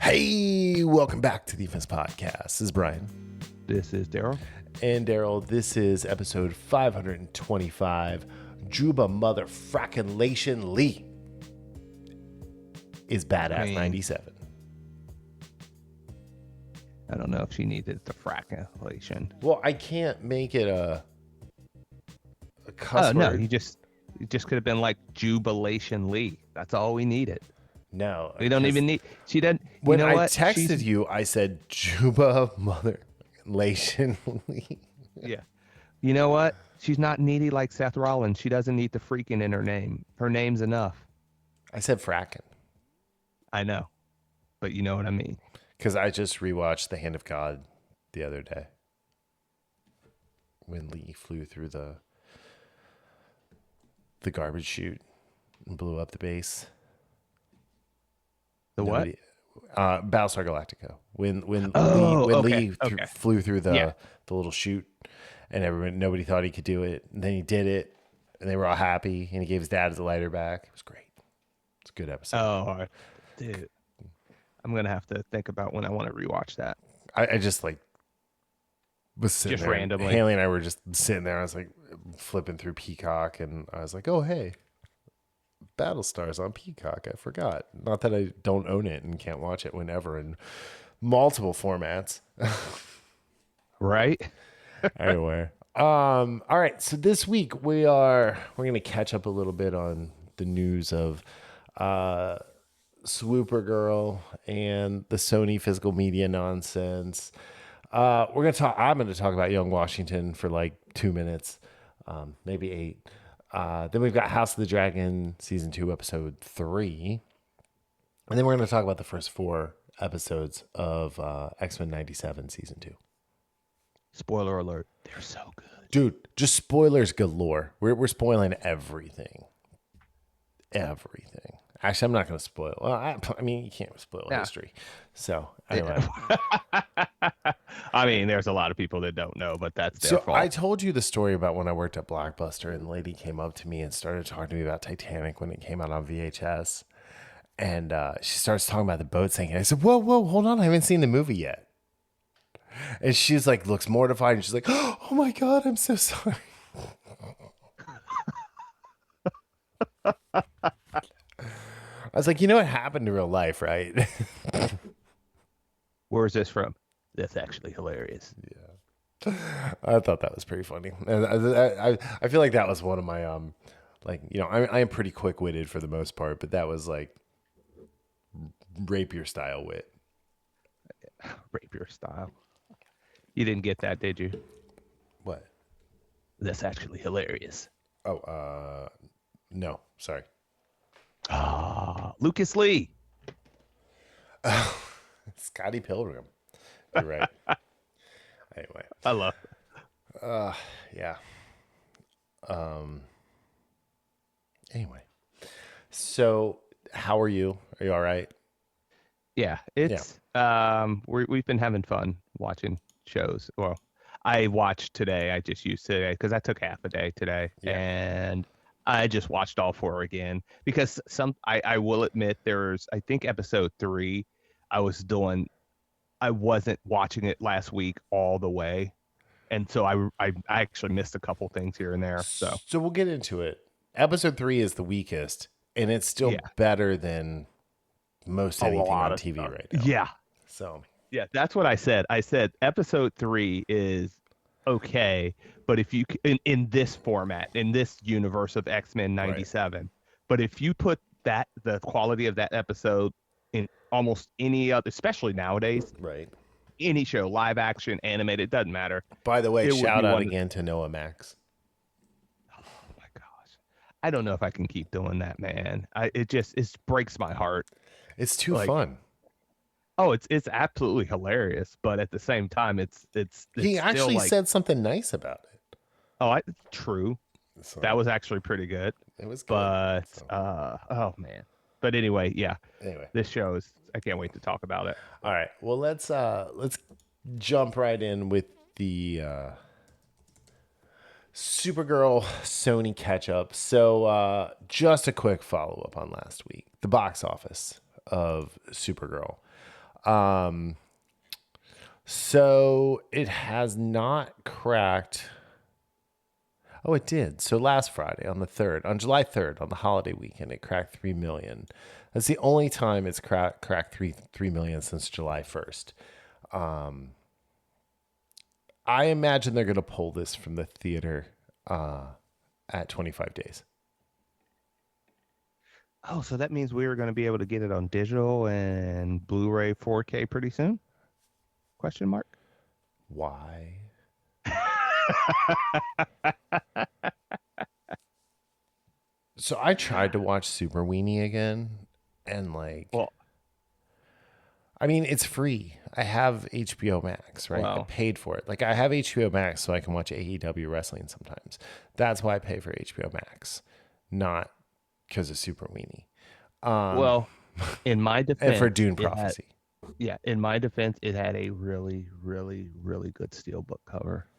Hey, welcome back to the Defense Podcast. This is Brian. This is Daryl. And Daryl, this is episode 525. Jubi-lation Lee is Badass 97. I don't know if she needed the frackalation. Well, I can't make it a cuss Oh, no, word. you just could have been like Jubi-lation Lee. That's all we needed. No. We don't even need, she didn't, When you know I what? texted you, I said Jubi-lation Lee. Yeah. You know what? She's not needy like Seth Rollins. She doesn't need the freaking in her name. Her name's enough. I said fracking. I know. But you know what I mean. Because I just rewatched The Hand of God the other day. When Lee flew through the garbage chute and blew up the base. What? Battlestar Galactica. When Lee flew through the little chute and nobody thought he could do it. And then he did it and they were all happy and he gave his dad his lighter back. It was great. It's a good episode. Oh, dude. I'm going to have to think about when I want to rewatch that. I just was sitting Just there. randomly. Haley and I were just sitting there. I was like flipping through Peacock and I was like, oh, hey, Battlestar's on Peacock. I forgot. Not that I don't own it and can't watch it whenever in multiple formats. Right? Anyway. All right. So this week we're going to catch up a little bit on the news of Supergirl and the Sony physical media nonsense. I'm going to talk about Young Washington for like 2 minutes, maybe 8. Then we've got House of the Dragon season 2, episode 3. And then we're going to talk about the first 4 episodes of X-Men 97 season 2. Spoiler alert. They're so good. Dude, just spoilers galore. We're spoiling everything. Everything. Actually, I'm not going to spoil. Well, I mean, you can't spoil history. So, anyway. I mean, there's a lot of people that don't know, but that's their fault. I told you the story about when I worked at Blockbuster and the lady came up to me and started talking to me about Titanic when it came out on VHS. And she starts talking about the boat sinking. I said, whoa, hold on. I haven't seen the movie yet. And she's like, looks mortified. And she's like, oh my God, I'm so sorry. I was like, you know what happened in real life, right? Where's this from? That's actually hilarious. Yeah. I thought that was pretty funny. And I feel like that was one of my, I am pretty quick-witted for the most part, but that was like rapier style wit. Rapier style. You didn't get that, did you? What? That's actually hilarious. Oh, no, sorry. Lucas Lee. Scotty Pilgrim. You're right. Anyway. I love it. Yeah. Anyway. So, how are you? Are you all right? Yeah, it's we've been having fun watching shows. Well, I watched today. I just used today because I took half a day today, and I just watched all 4 again because I will admit I think episode 3 I wasn't watching it last week all the way. And so I actually missed a couple things here and there. So we'll get into it. Episode 3 is the weakest and it's still better than most anything on TV right now. Yeah. So yeah, that's what I said. I said episode 3 is okay, but if you in this format, in this universe of X-Men 97, right. But if you put the quality of that episode in almost any other, especially nowadays, right? Any show, live action, animated, doesn't matter. By the way, shout out again to Noah Max. Oh my gosh, I don't know if I can keep doing that, man. It breaks my heart. It's too fun. Oh, it's absolutely hilarious, but at the same time, it's he actually said something nice about it. Oh, true. So, that was actually pretty good. It was good. But oh man. But anyway, this show I can't wait to talk about it. All right. Well, let's jump right in with the Supergirl Sony catch up. So just a quick follow up on last week. The box office of Supergirl. So it has not cracked. Oh, it did. So last Friday on the 3rd, on July 3rd, on the holiday weekend, it cracked 3 million. That's the only time it's cracked 3 million since July 1st. I imagine they're going to pull this from the theater at 25 days. Oh, so that means we are going to be able to get it on digital and Blu-ray 4K pretty soon? Question mark. Why? So I tried to watch Super Weenie again, and Well, I mean, it's free. I have HBO Max, right? I well, paid for it. Like, I have HBO Max so I can watch AEW wrestling sometimes. That's why I pay for HBO Max, not because of Super Weenie. well, in my And for defense, Dune it had, Prophecy. yeah, in my defense, it had a really, really, really good steelbook cover.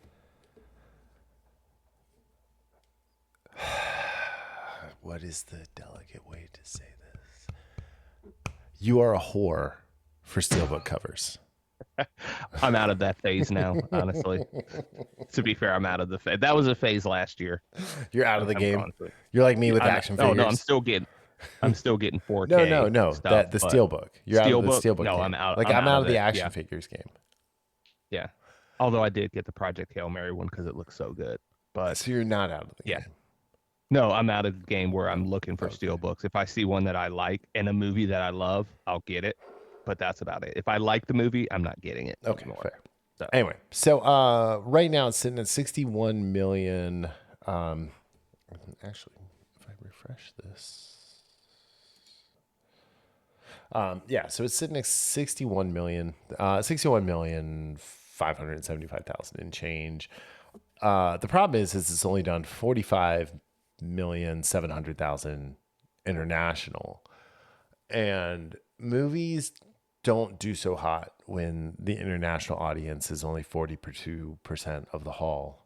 What is the delicate way to say this? You are a whore for steelbook covers. I'm out of that phase now, honestly. To be fair, I'm out of the phase. That was a phase last year. You're out of the I'm game. gone through. You're like me with I'm action oh figures. no, I'm still getting 4K No. stuff. That the but steelbook. You're out of the Steelbook? steelbook No, game. I'm out. Like I'm out of of the it. action Yeah, figures game. yeah. Although I did get the Project Hail Mary one because it looks so good. But So you're not out of the yeah, game. no, I'm out of the game where I'm looking for steelbooks. If I see one that I like and a movie that I love, I'll get it. But that's about it. If I like the movie, I'm not getting it anymore. Fair. So. Anyway, so right now it's sitting at 61 million. Actually, if I refresh this, so it's sitting at 61 million, 575,000 and change. The problem is it's only done 45,700,000 international, and movies don't do so hot when the international audience is only 42% of the haul.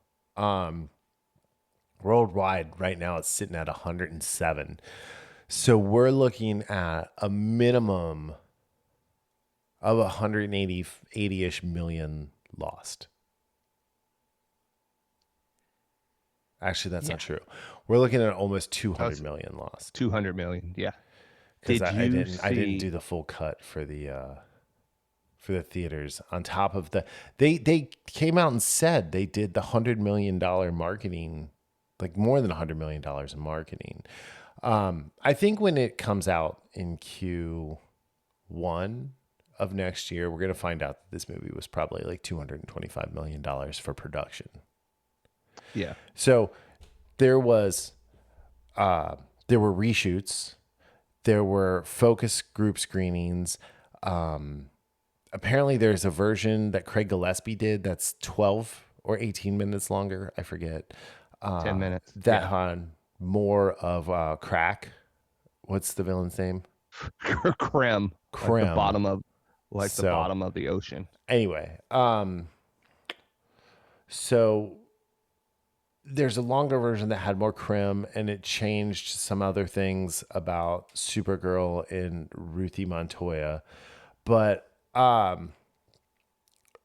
Worldwide right now it's sitting at 107. So we're looking at a minimum of 180-ish million lost. Actually, that's not true. We're looking at almost 200 million lost. 200 million, yeah. Because I didn't do the full cut for the theaters. On top of they came out and said they did the $100 million marketing, like more than $100 million in marketing. I think when it comes out in Q1 of next year, we're gonna find out that this movie was probably like $225 million for production. Yeah. So there were reshoots, there were focus group screenings. Apparently there's a version that Craig Gillespie did that's 12 or 18 minutes longer. I forget. 10 minutes. That had more of crack. What's the villain's name? Krem. Krem. The bottom of the ocean. Anyway, so there's a longer version that had more Krim, and it changed some other things about Supergirl and Ruthie Montoya. But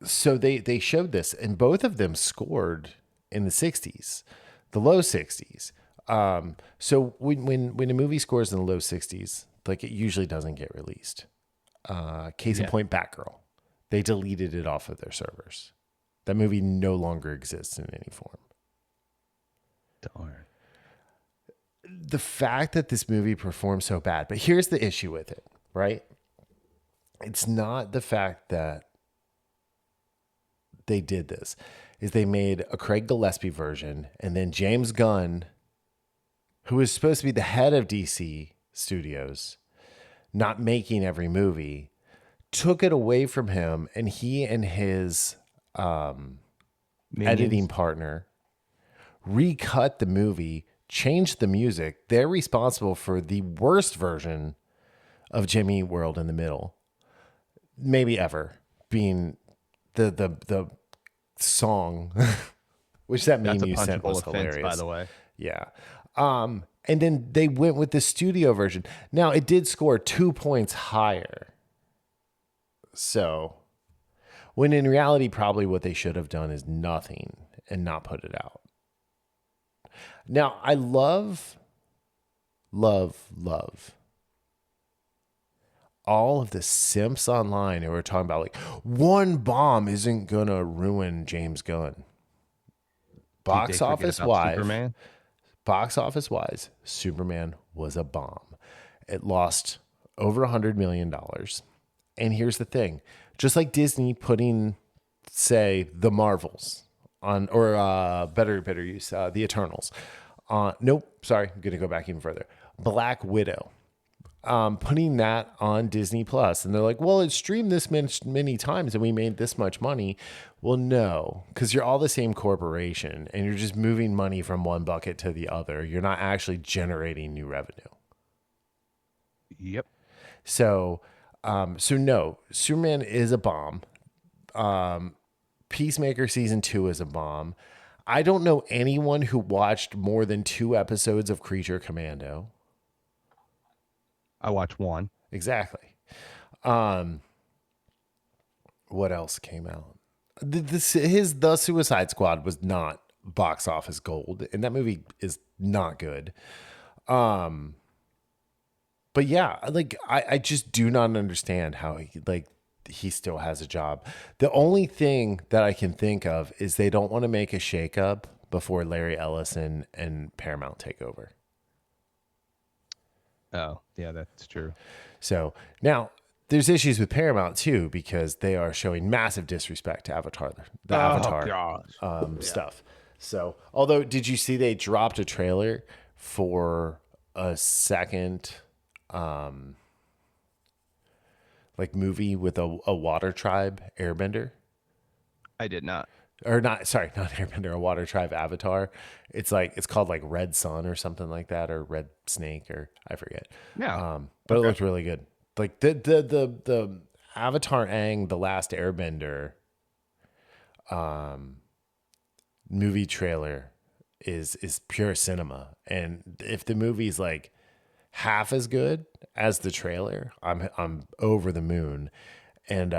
so they showed this, and both of them scored in the 60s, the low 60s. So when a movie scores in the low 60s, like it usually doesn't get released. Case in point, Batgirl. They deleted it off of their servers. That movie no longer exists in any form. Darn. The fact that this movie performed so bad, but here's the issue with it, right? It's not the fact that they did this, is they made a Craig Gillespie version, and then James Gunn, who is supposed to be the head of DC Studios, not making every movie, took it away from him, and he and his editing partner recut the movie, changed the music. They're responsible for the worst version of Jimmy World in the Middle, maybe ever, being the song, which that meme you sent was hilarious, by the way. Yeah. And then they went with the studio version. Now it did score 2 points higher So, when in reality, probably what they should have done is nothing and not put it out. Now, I love all of the simps online who are talking about like one bomb isn't gonna ruin James Gunn. Did they forget about Superman? Box office wise, Superman was a bomb. It lost over $100 million. And here's the thing: just like Disney putting, say, the Marvels on, or better use, the Eternals. Nope, sorry, I'm gonna go back even further. Black Widow, putting that on Disney Plus, and they're like, well, it's streamed this many times and we made this much money. Well, no, because you're all the same corporation and you're just moving money from one bucket to the other. You're not actually generating new revenue. Yep. So no, Superman is a bomb. Peacemaker season 2 is a bomb. I don't know anyone who watched more than 2 episodes of Creature Commando. I watched one. Exactly. What else came out? The Suicide Squad was not box office gold, and that movie is not good. But yeah, like I just do not understand how he still has a job. The only thing that I can think of is they don't want to make a shakeup before Larry Ellison and Paramount take over. Oh, yeah, that's true. So now there's issues with Paramount too, because they are showing massive disrespect to Avatar stuff. So, although, did you see they dropped a trailer for a second, like movie with a water tribe airbender? I did not. Or not, sorry, not airbender, a water tribe avatar. It's called like Red Sun or something like that, or Red Snake, or I forget. Yeah. But it looked really good. Like the Avatar Aang, The Last Airbender movie trailer is pure cinema. And if the movie's like half as good as the trailer, I'm over the moon. And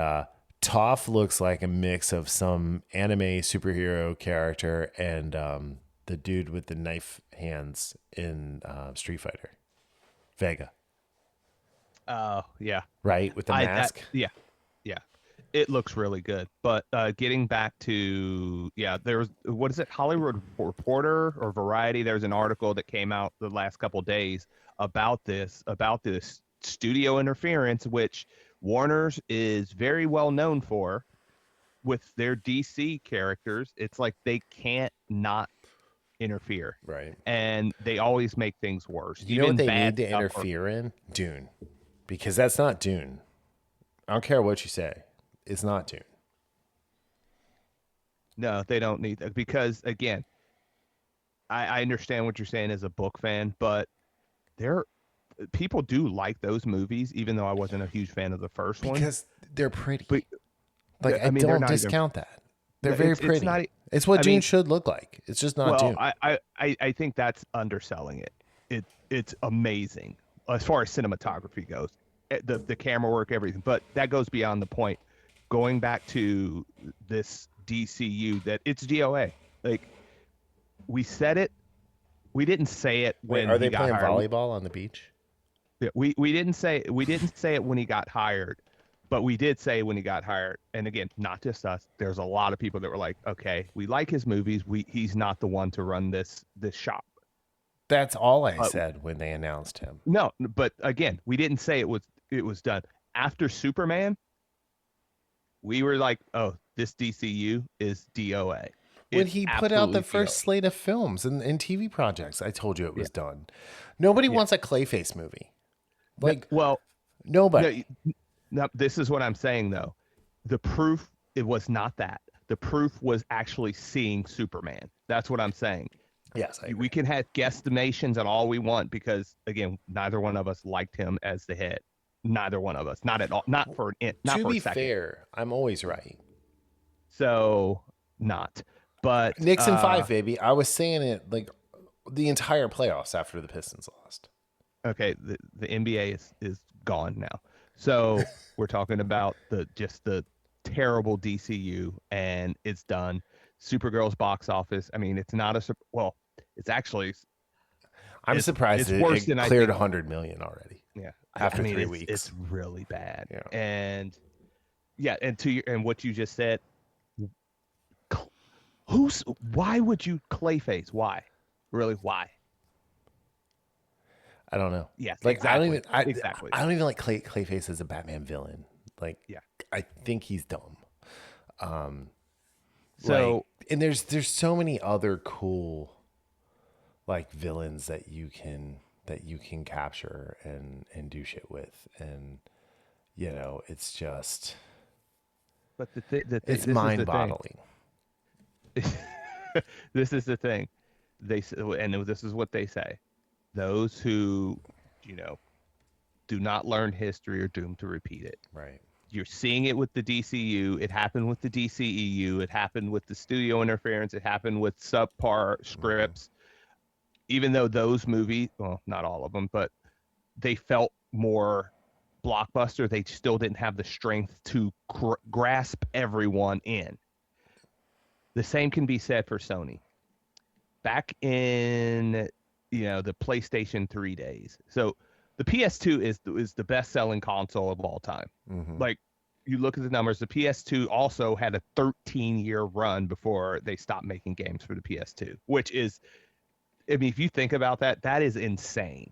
Toph looks like a mix of some anime superhero character and the dude with the knife hands in Street Fighter, Vega. Oh, yeah. Right, with the mask. Yeah. It looks really good. But getting back to, there was, what is it, Hollywood Reporter or Variety? There's an article that came out the last couple of days about this studio interference, which Warner's is very well known for with their DC characters. It's like they can't not interfere. Right. And they always make things worse. You know what they need to interfere in? Dune. Because that's not Dune. I don't care what you say. It's not Dune. No, they don't need that. Because, again, I understand what you're saying as a book fan, but people do like those movies, even though I wasn't a huge fan of the first one. Because they're pretty. But, I mean, don't discount that. They're very pretty. It's what Dune should look like. It's just not Dune. I think that's underselling it. It's amazing as far as cinematography goes. The camera work, everything. But that goes beyond the point. Going back to this DCU, that it's DOA. Like, we said it. We didn't say it when are they he got playing hired. volleyball on the beach? Yeah, we didn't say it when he got hired, but we did say when he got hired. And again, not just us. There's a lot of people that were like, okay, we like his movies. He's not the one to run this shop. That's all I said when they announced him. No, but again, we didn't say it was done. After Superman, we were like, oh, this DCU is DOA. When he put out the first slate of films and TV projects, I told you it was done. Nobody wants a Clayface movie. Like, well, nobody. No, this is what I'm saying, though. The proof, it was not that. The proof was actually seeing Superman. That's what I'm saying. Yes, we can have guesstimations and all we want because, again, neither one of us liked him as the head. Neither one of us. Not at all. Not for a second. To be fair, I'm always right. So, not. But Nixon 5, baby. I was saying it like the entire playoffs after the Pistons lost. Okay, the NBA is gone now. So we're talking about the terrible DCU, and it's done. Supergirl's box office. I mean, it's not well. It's actually I'm surprised it's worse it than I cleared think. 100 million already Yeah, I after mean, 3 weeks. it's really bad. Yeah. And yeah, and what you just said, who's why would you Clayface? Why? Really? Why? I don't know. Yes, Like exactly. Exactly. I don't even like Clayface as a Batman villain. Like Yeah. I think he's dumb. Like, So and there's so many other cool like villains that you can capture and do shit with, and it's just but the it's this is mind the thing. boggling. This is the thing. And this is what they say. Those who, you know, do not learn history are doomed to repeat it. Right. You're seeing it with the DCU. It happened with the DCEU. It happened with the studio interference. It happened with subpar scripts. Even though those movies, well, not all of them, but they felt more blockbuster, they still didn't have the strength to grasp everyone in. The same can be said for Sony. Back in the PlayStation 3 days. So the PS2 is the best selling console of all time. Like you look at the numbers, the PS2 also had a 13-year run before they stopped making games for the PS2, which is, I mean, if you think about that, that is insane.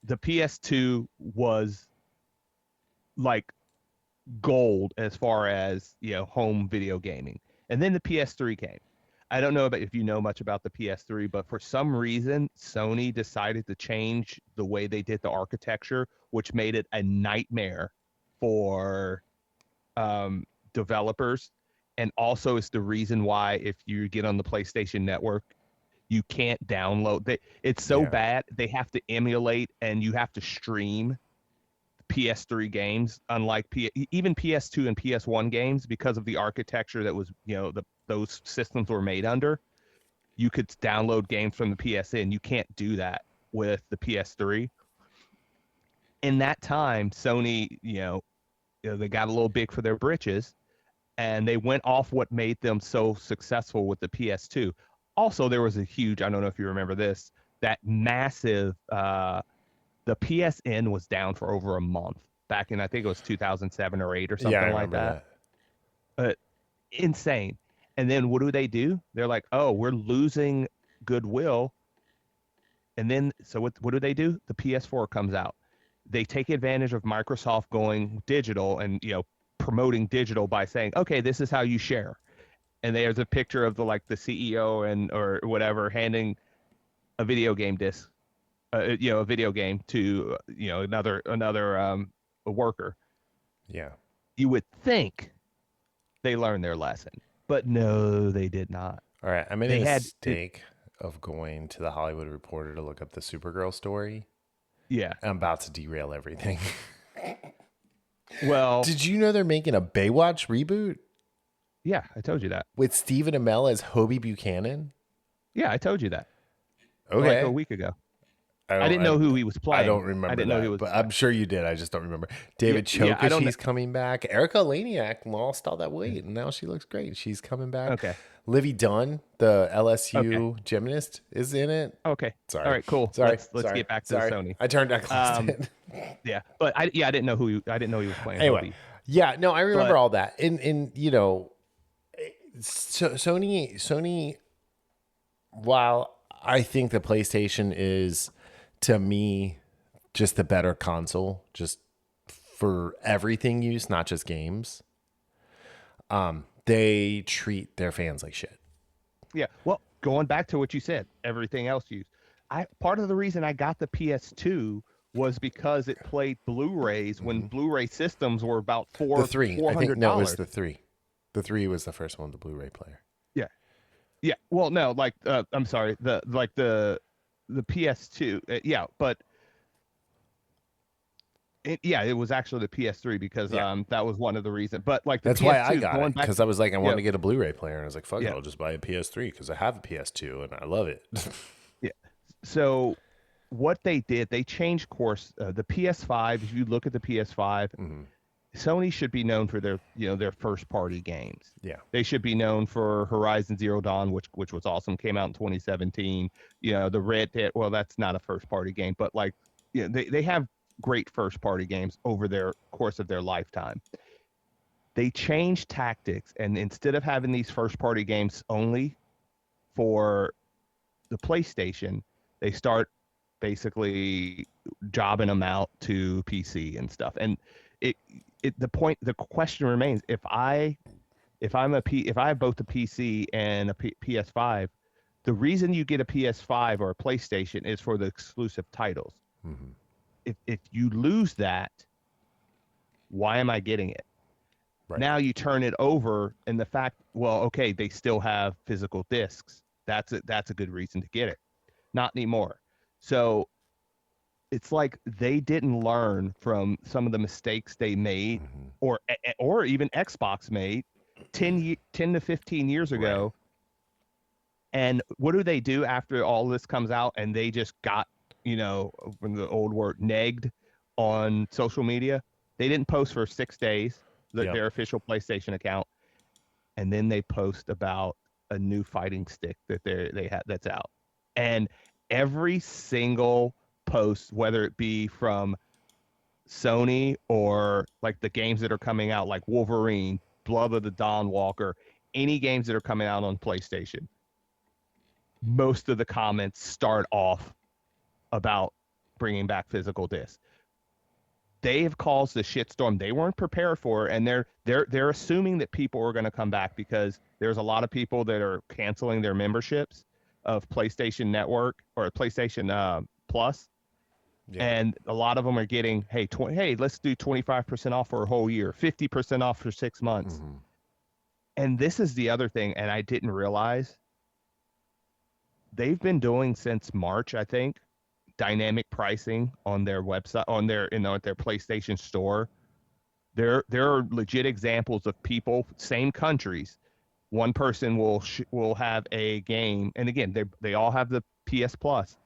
The PS2 was like gold as far as home video gaming, and then the PS3 came. I don't know about if you know much about the PS3, but for some reason Sony decided to change the way they did the architecture, which made it a nightmare for developers, and also is the reason why if you get on the PlayStation Network you can't download. It's so bad they have to emulate and you have to stream PS3 games, unlike even PS2 and PS1 games, because of the architecture that was, those systems were made under. You could download games from the PSN. You can't do that with the PS3. In that time, Sony, they got a little big for their britches, and they went off what made them so successful with the PS2. Also, there was a huge, I don't know if you remember this, that massive the PSN was down for over a month back in, I think it was 2007 or 8 or something Yeah, I like remember that. that. Insane. And then what do? They're like, oh, we're losing goodwill. And then, so what do? The PS4 comes out. They take advantage of Microsoft going digital and, promoting digital by saying, okay, this is how you share. And there's a picture of the CEO or whatever handing a video game disc, a video game to another a worker. Yeah. You would think they learned their lesson, but no, they did not. All right. I made They a had mistake of going to the Hollywood Reporter to look up the Supergirl story. Yeah. I'm about to derail everything. Well, did you know they're making a Baywatch reboot? Yeah, I told you that. With Stephen Amell as Hobie Buchanan? Yeah, I told you that. Okay. Like a week ago. I didn't know who he was playing. I don't remember that, know who was but playing. I'm sure you did. I just don't remember. David Chokish, he's coming back. Erica Laniak lost all that weight, and now she looks great. She's coming back. Okay. Livy Dunn, the LSU gymnast, is in it. Okay. Sorry. All right, cool. Sorry. Let's get back to Sony. I turned that close. Yeah, but I didn't know he was playing. Anyway, Hobie. Yeah, no, I remember all that. And Sony, while I think the PlayStation is, to me, just the better console, just for everything use, not just games, they treat their fans like shit. Yeah. Well, going back to what you said, everything else used. Part of the reason I got the PS2 was because it played Blu-rays when Blu-ray systems were about $400. I think no, it was the 3. The 3 was the first one, the Blu-ray player. Yeah. Yeah. Well, no, I'm sorry, the PS2. Yeah, but it was actually the PS3 because that was one of the reasons. But that's PS2, why I got it, because I was like, I want to get a Blu-ray player, and I was like, fuck it, I'll just buy a PS3 because I have a PS2 and I love it. Yeah. So what they did, they changed course. The PS5, if you look at the PS5, Mm-hmm. Sony should be known for their, their first party games. Yeah. They should be known for Horizon Zero Dawn, which was awesome, came out in 2017. The Red Dead, well, that's not a first party game, but like, they have great first party games over their course of their lifetime. They changed tactics, and instead of having these first party games only for the PlayStation, they start basically jobbing them out to PC and stuff. And it, the question remains: if I have both a PC and a PS5, the reason you get a PS5 or a PlayStation is for the exclusive titles. Mm-hmm. If you lose that, why am I getting it? Right. Now you turn it over, and the fact, well, okay, they still have physical discs. That's a good reason to get it. Not anymore. So it's like they didn't learn from some of the mistakes they made, Mm-hmm. or even Xbox made 10 to 15 years Right. ago. And what do they do after all this comes out? And they just got, from the old word, negged on social media. They didn't post for 6 days, Yep. their official PlayStation account, and then they post about a new fighting stick that they have that's out. And every single post, whether it be from Sony or like the games that are coming out, like Wolverine, Blood of the Dawn Walker, any games that are coming out on PlayStation, most of the comments start off about bringing back physical discs. They have caused the shitstorm they weren't prepared for, and they're assuming that people are going to come back because there's a lot of people that are canceling their memberships of PlayStation Network or PlayStation Plus, Yeah. and a lot of them are getting, hey, let's do 25% off for a whole year, 50% off for 6 months. Mm-hmm. And this is the other thing, and I didn't realize they've been doing since March, I think, dynamic pricing on their website, on their, at their PlayStation store. There are legit examples of people, same countries. One person will have a game, and again, they all have the PS Plus,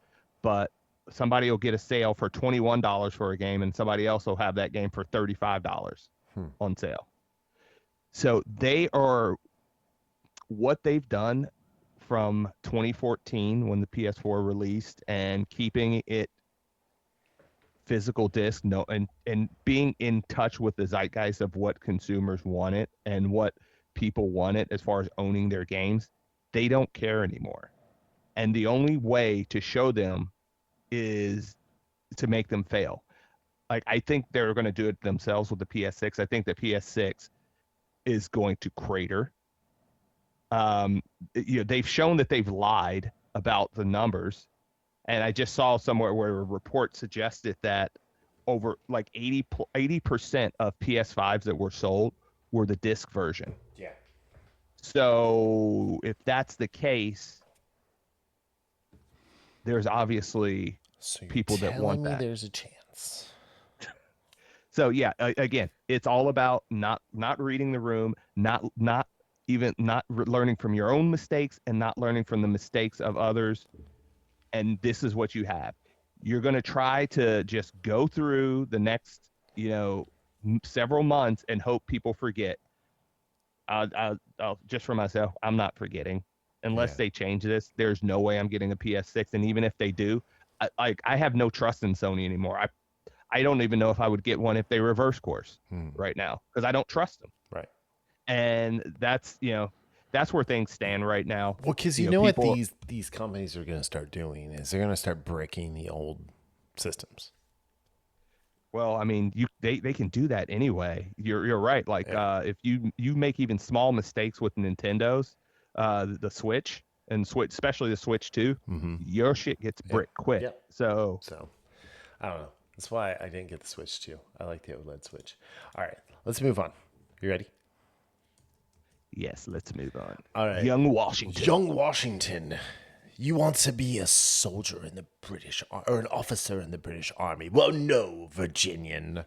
but somebody will get a sale for $21 for a game, and somebody else will have that game for $35 on sale. So they are, what they've done from 2014 when the PS4 released and keeping it physical disc, no, and being in touch with the zeitgeist of what consumers wanted and what people wanted as far as owning their games. They don't care anymore, and the only way to show them is to make them fail. Like, I think they're going to do it themselves with the PS6. I think the PS6 is going to crater. They've shown that they've lied about the numbers. And I just saw somewhere where a report suggested that over like 80% of PS5s that were sold were the disc version. Yeah. So if that's the case, there's obviously So people that want that. There's a chance. So yeah, again, it's all about not reading the room, not learning from your own mistakes and not learning from the mistakes of others. And this is what you have. You're going to try to just go through the next, several months and hope people forget. I'll just for myself, I'm not forgetting unless they change this. There's no way I'm getting a PS6, and even if they do, I have no trust in Sony anymore. I don't even know if I would get one if they reverse course right now because I don't trust them. Right. And that's where things stand right now. Well, because you know what these companies are going to start doing is they're going to start breaking the old systems. Well, I mean, they can do that anyway. You're right. Like if you make even small mistakes with Nintendo's, the Switch and Switch, especially the Switch 2, your shit gets bricked quick. Yep. So I don't know. That's why I didn't get the Switch 2. I like the OLED Switch. All right, let's move on. You ready? Yes, let's move on. All right. Young Washington. Young Washington. You want to be a soldier in the British or an officer in the British Army? Well, no, Virginian.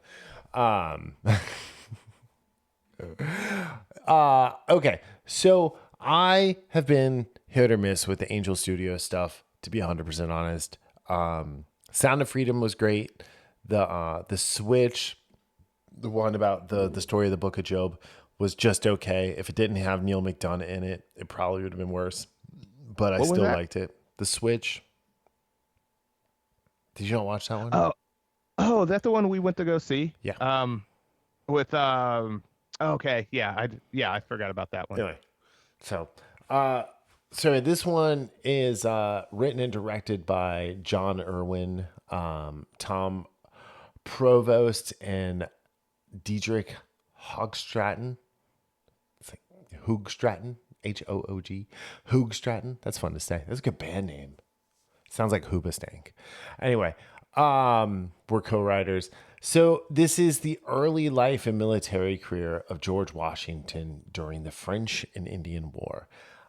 Okay. So I have been hit or miss with the Angel Studio stuff, to be 100% honest. Sound of Freedom was great. The Switch, the one about the story of the Book of Job, was just okay. If it didn't have Neil McDonough in it, it probably would have been worse. But I What was still that? liked it. The Switch. Did you not watch that one? Oh, oh, that's the one we went to go see. Yeah. With okay, yeah, I forgot about that one. Anyway, so so this one is written and directed by John Irwin, Tom Provost, and Diedrich Hogstraten. It's like Hoogstraten, Hoog, Hoogstraten. That's fun to say. That's a good band name. Sounds like Hoobastank. Anyway, we're co-writers. So this is the early life and military career of George Washington during the French and Indian War.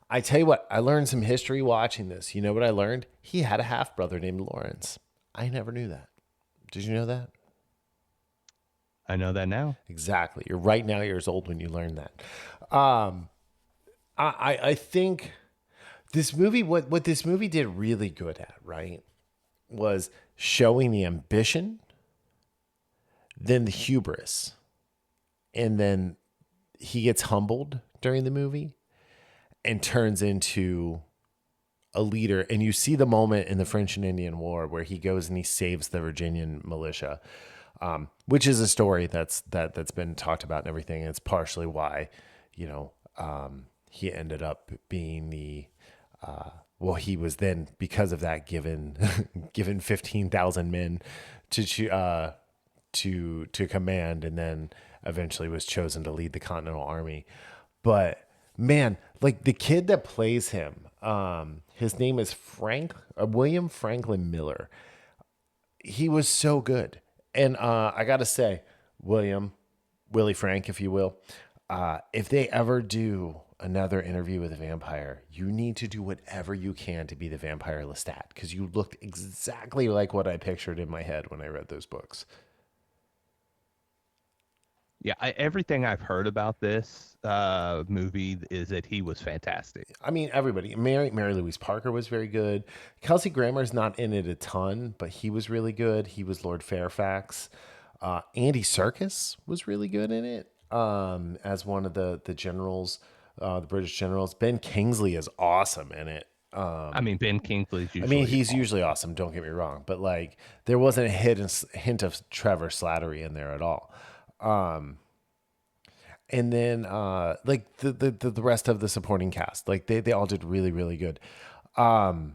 I tell you what, I learned some history watching this. You know what I learned? He had a half brother named Lawrence. I never knew that. Did you know that? I know that now. Exactly. You're right now years old when you learn that. Um, I think this movie, what this movie did really good at, right, was showing the ambition, then the hubris, and then he gets humbled during the movie and turns into a leader. And you see the moment in the French and Indian War where he goes and he saves the Virginian militia, which is a story that's been talked about and everything. And it's partially why, you know, he ended up being the well, he was then, because of that, given given 15,000 men to command, and then eventually was chosen to lead the Continental Army. But man, like the kid that plays him, his name is William Franklin Miller. He was so good, and I gotta say, Willie Frank, if you will, if they ever do another interview with a vampire, you need to do whatever you can to be the vampire Lestat, because you looked exactly like what I pictured in my head when I read those books. Yeah, everything I've heard about this movie is that he was fantastic. I mean, everybody. Mary Louise Parker was very good. Kelsey Grammer's not in it a ton, but he was really good. He was Lord Fairfax. Andy Serkis was really good in it, as one of the generals, the British generals. Ben Kingsley is awesome in it. I mean, Ben Kingsley's I mean, usually he's usually awesome. awesome. Don't get me wrong, but like there wasn't a hint of Trevor Slattery in there at all. And then like the rest of the supporting cast, like they all did really really good. The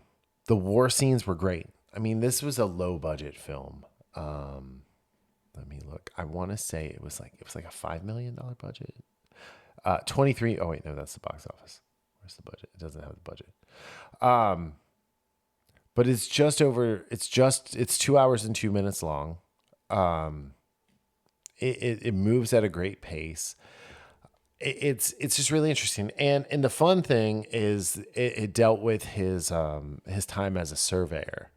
war scenes were great. I mean, this was a low budget film. Let me look. I want to say it was like a $5 million budget. 23. Oh wait, no, that's the box office. Where's the budget? It doesn't have the budget. But it's just over. It's 2 hours and 2 minutes long. It moves at a great pace. It's just really interesting, and the fun thing is it dealt with his time as a surveyor,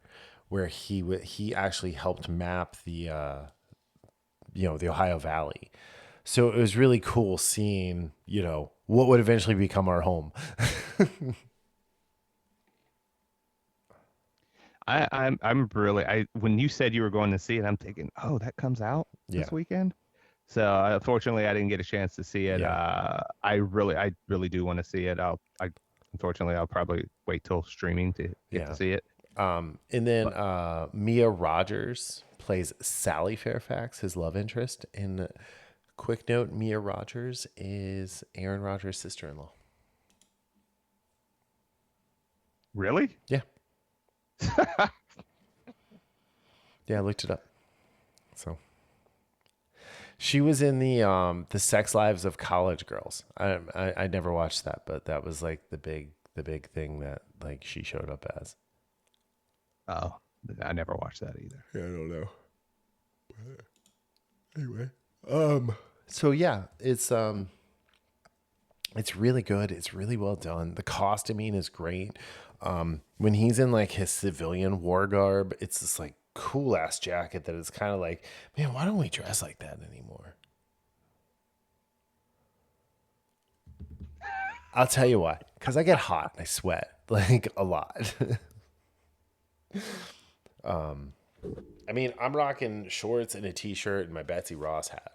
where he actually helped map the Ohio Valley. So it was really cool seeing what would eventually become our home. I'm really I when you said you were going to see it, I'm thinking, oh, that comes out Yeah, this weekend. So unfortunately, I didn't get a chance to see it. yeah, I really do want to see it. Unfortunately, I'll probably wait till streaming to get to yeah. see it. And then But Mia Rogers plays Sally Fairfax, his love interest. And quick note: Mia Rogers is Aaron Rodgers' sister-in-law. really, Yeah, yeah, I looked it up. So she was in the Sex Lives of College Girls. I never watched that, but that was like the big thing that like she showed up as. oh, I never watched that either. Yeah, I don't know. Anyway, so yeah, it's really good. It's really well done. The costuming is great. When he's in like his civilian war garb, it's this like cool ass jacket that is kind of like, man, why don't we dress like that anymore? I'll tell you why. Because I get hot. I sweat like a lot. I mean, I'm rocking shorts and a t-shirt and my Betsy Ross hat,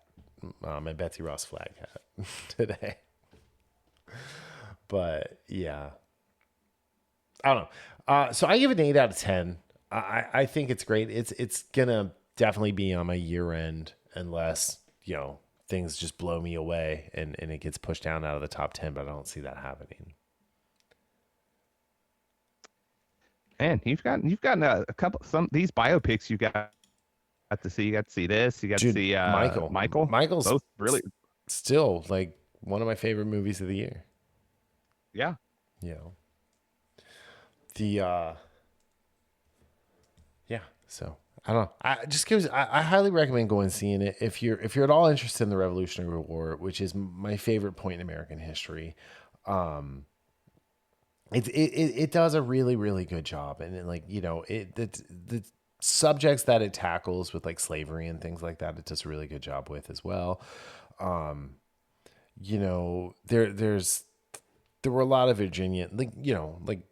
my Betsy Ross flag hat today. But yeah, I don't know. So I give it an 8 out of 10. I think it's great. It's gonna definitely be on my year end unless things just blow me away and it gets pushed down out of the top 10. But I don't see that happening. Man, you've gotten a couple some these biopics you got to see. You got to see this. You got to Dude, see Michael. Michael's Both really, still like one of my favorite movies of the year. yeah. You know the yeah. So I don't know. I just gives. I highly recommend going and seeing it if you're at all interested in the Revolutionary War, which is my favorite point in American history. Um, it does a really really good job, and like the subjects that it tackles with like slavery and things like that, it does a really good job with as well. Um, there were a lot of Virginia, like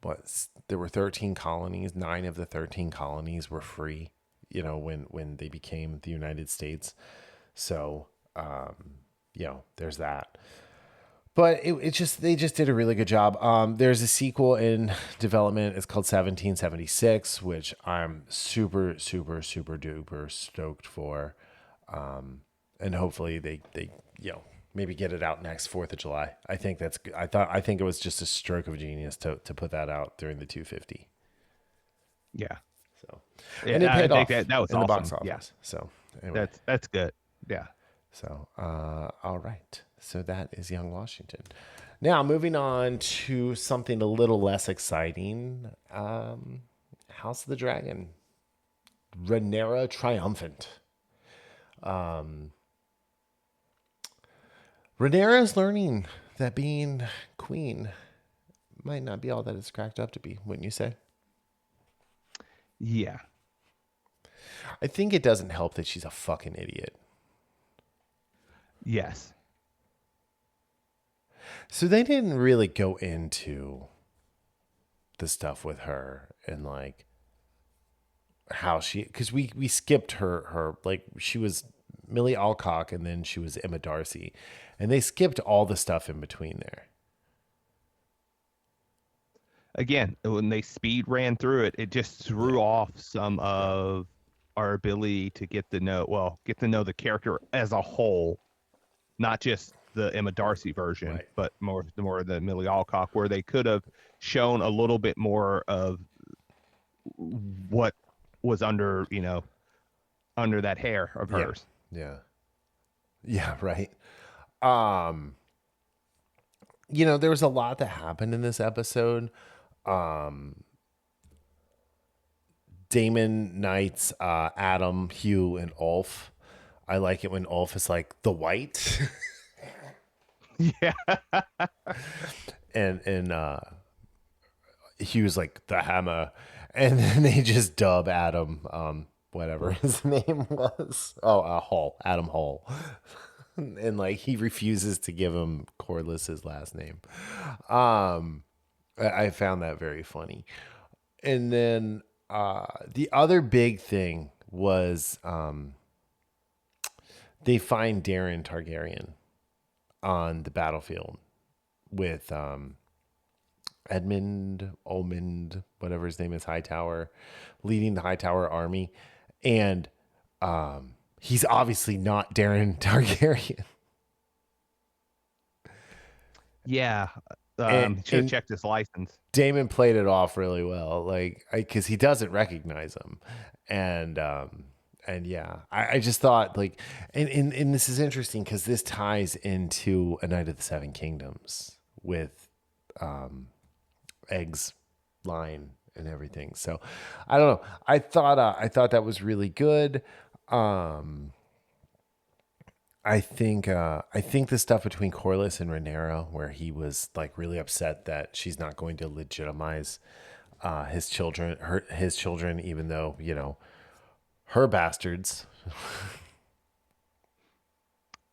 what, there were 13 colonies. 9 of the 13 colonies were free, when they became the United States. So, there's that. But it just they just did a really good job. There's a sequel in development. It's called 1776, which I'm super super super duper stoked for. And hopefully they maybe get it out next 4th of July. I think that's good. I think it was just a stroke of genius to put that out during the 250. Yeah. So, and it Yeah, I paid think off that was in the box awesome. Yeah. office. So anyway, That's good. Yeah. so all right. So that is Young Washington. Now moving on to something a little less exciting. House of the Dragon. Rhaenyra Triumphant. Rhaenyra is learning that being queen might not be all that it's cracked up to be, wouldn't you say? Yeah. I think it doesn't help that she's a fucking idiot. Yes. So they didn't really go into the stuff with her and like how she, because we skipped her like she was Millie Alcock and then she was Emma Darcy, and they skipped all the stuff in between there. Again, when they speed ran through it, it just Yeah, threw off some yeah, of our ability to get to know the character as a whole, not just the Emma Darcy version, right. but more the Millie Alcock, where they could have shown a little bit more of what was under that hair of Yeah, hers. yeah, yeah, right. Um, there was a lot that happened in this episode. Um, Damon Knights, Adam, Hugh, and Ulf. I like it when Ulf is like the white, Yeah. and Hugh's like the hammer, and then they just dub Adam, whatever his name was. Oh, Hall, Adam Hall, and like he refuses to give him Corliss his last name. Um, I found that very funny. And then the other big thing was they find Darren Targaryen on the battlefield with Edmund, Olmund, whatever his name is, Hightower, leading the Hightower army. And he's obviously not Darren Targaryen. Yeah. And, Should have and checked his license. Damon played it off really well, like because he doesn't recognize him, and yeah, I just thought like, and this is interesting because this ties into A Night of the Seven Kingdoms with Egg's line and everything. So I don't know. I thought that was really good. Um, I think the stuff between Corliss and Rhaenyra, where he was like really upset that she's not going to legitimize his children, even though her bastards.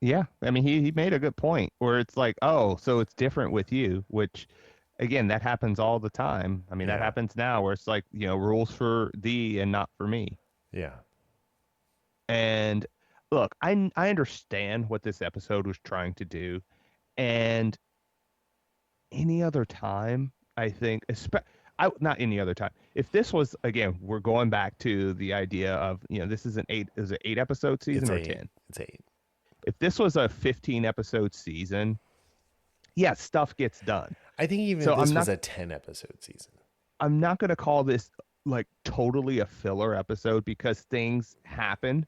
Yeah. I mean, he made a good point where it's like, oh, so it's different with you, which again, that happens all the time. I mean, that Yeah. happens now where it's like, rules for thee and not for me. Yeah. And look, I understand what this episode was trying to do. And any other time, I think, not any other time. If this was, again, we're going back to the idea of, this is an 8 episode season It's or eight. 10? It's eight. If this was a 15 episode season, yeah, stuff gets done. I think even So if this was a 10 episode season. I'm not going to call this like totally a filler episode because things happen.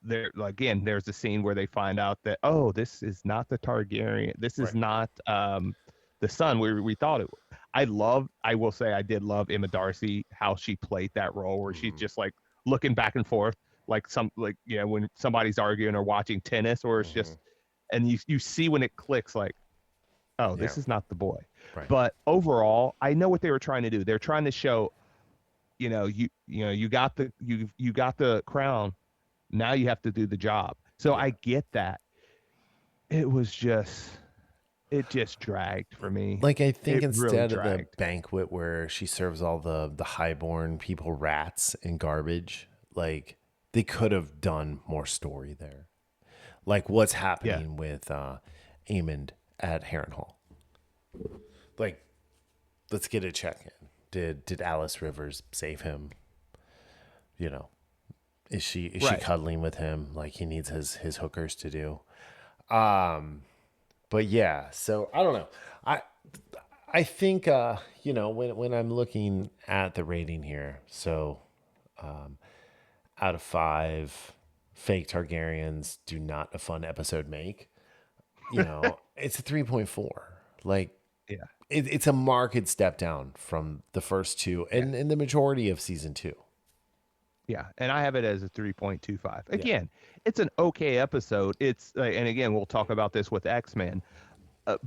There again, there's a scene where they find out that, oh, this is not the Targaryen. This is Right. not the son we thought it was. I will say I did love Emma Darcy, how she played that role where she's just like looking back and forth like when somebody's arguing or watching tennis, or it's just, and you see when it clicks, like, oh, Yeah. this is not the boy. Right. But overall, I know what they were trying to do. They're trying to show, you got the crown. Now you have to do the job. So I get that. It just dragged for me. Like, I think It really instead of the dragged. banquet where she serves all the highborn people rats and garbage, like, they could have done more story there. Like, what's Yeah. happening with Aemond at Harrenhal? Like, let's get a check in. Did Alice Rivers save him? Is she Right. cuddling with him like he needs his hookers to do? But yeah, so I don't know. I think when I'm looking at the rating here, so out of 5, fake Targaryens do not a fun episode make. It's a 3.4. Like, Yeah. it's a marked step down from the first two and the majority of season 2. Yeah. And I have it as a 3.25. Again, it's an okay episode. It's and again, we'll talk about this with X-Men.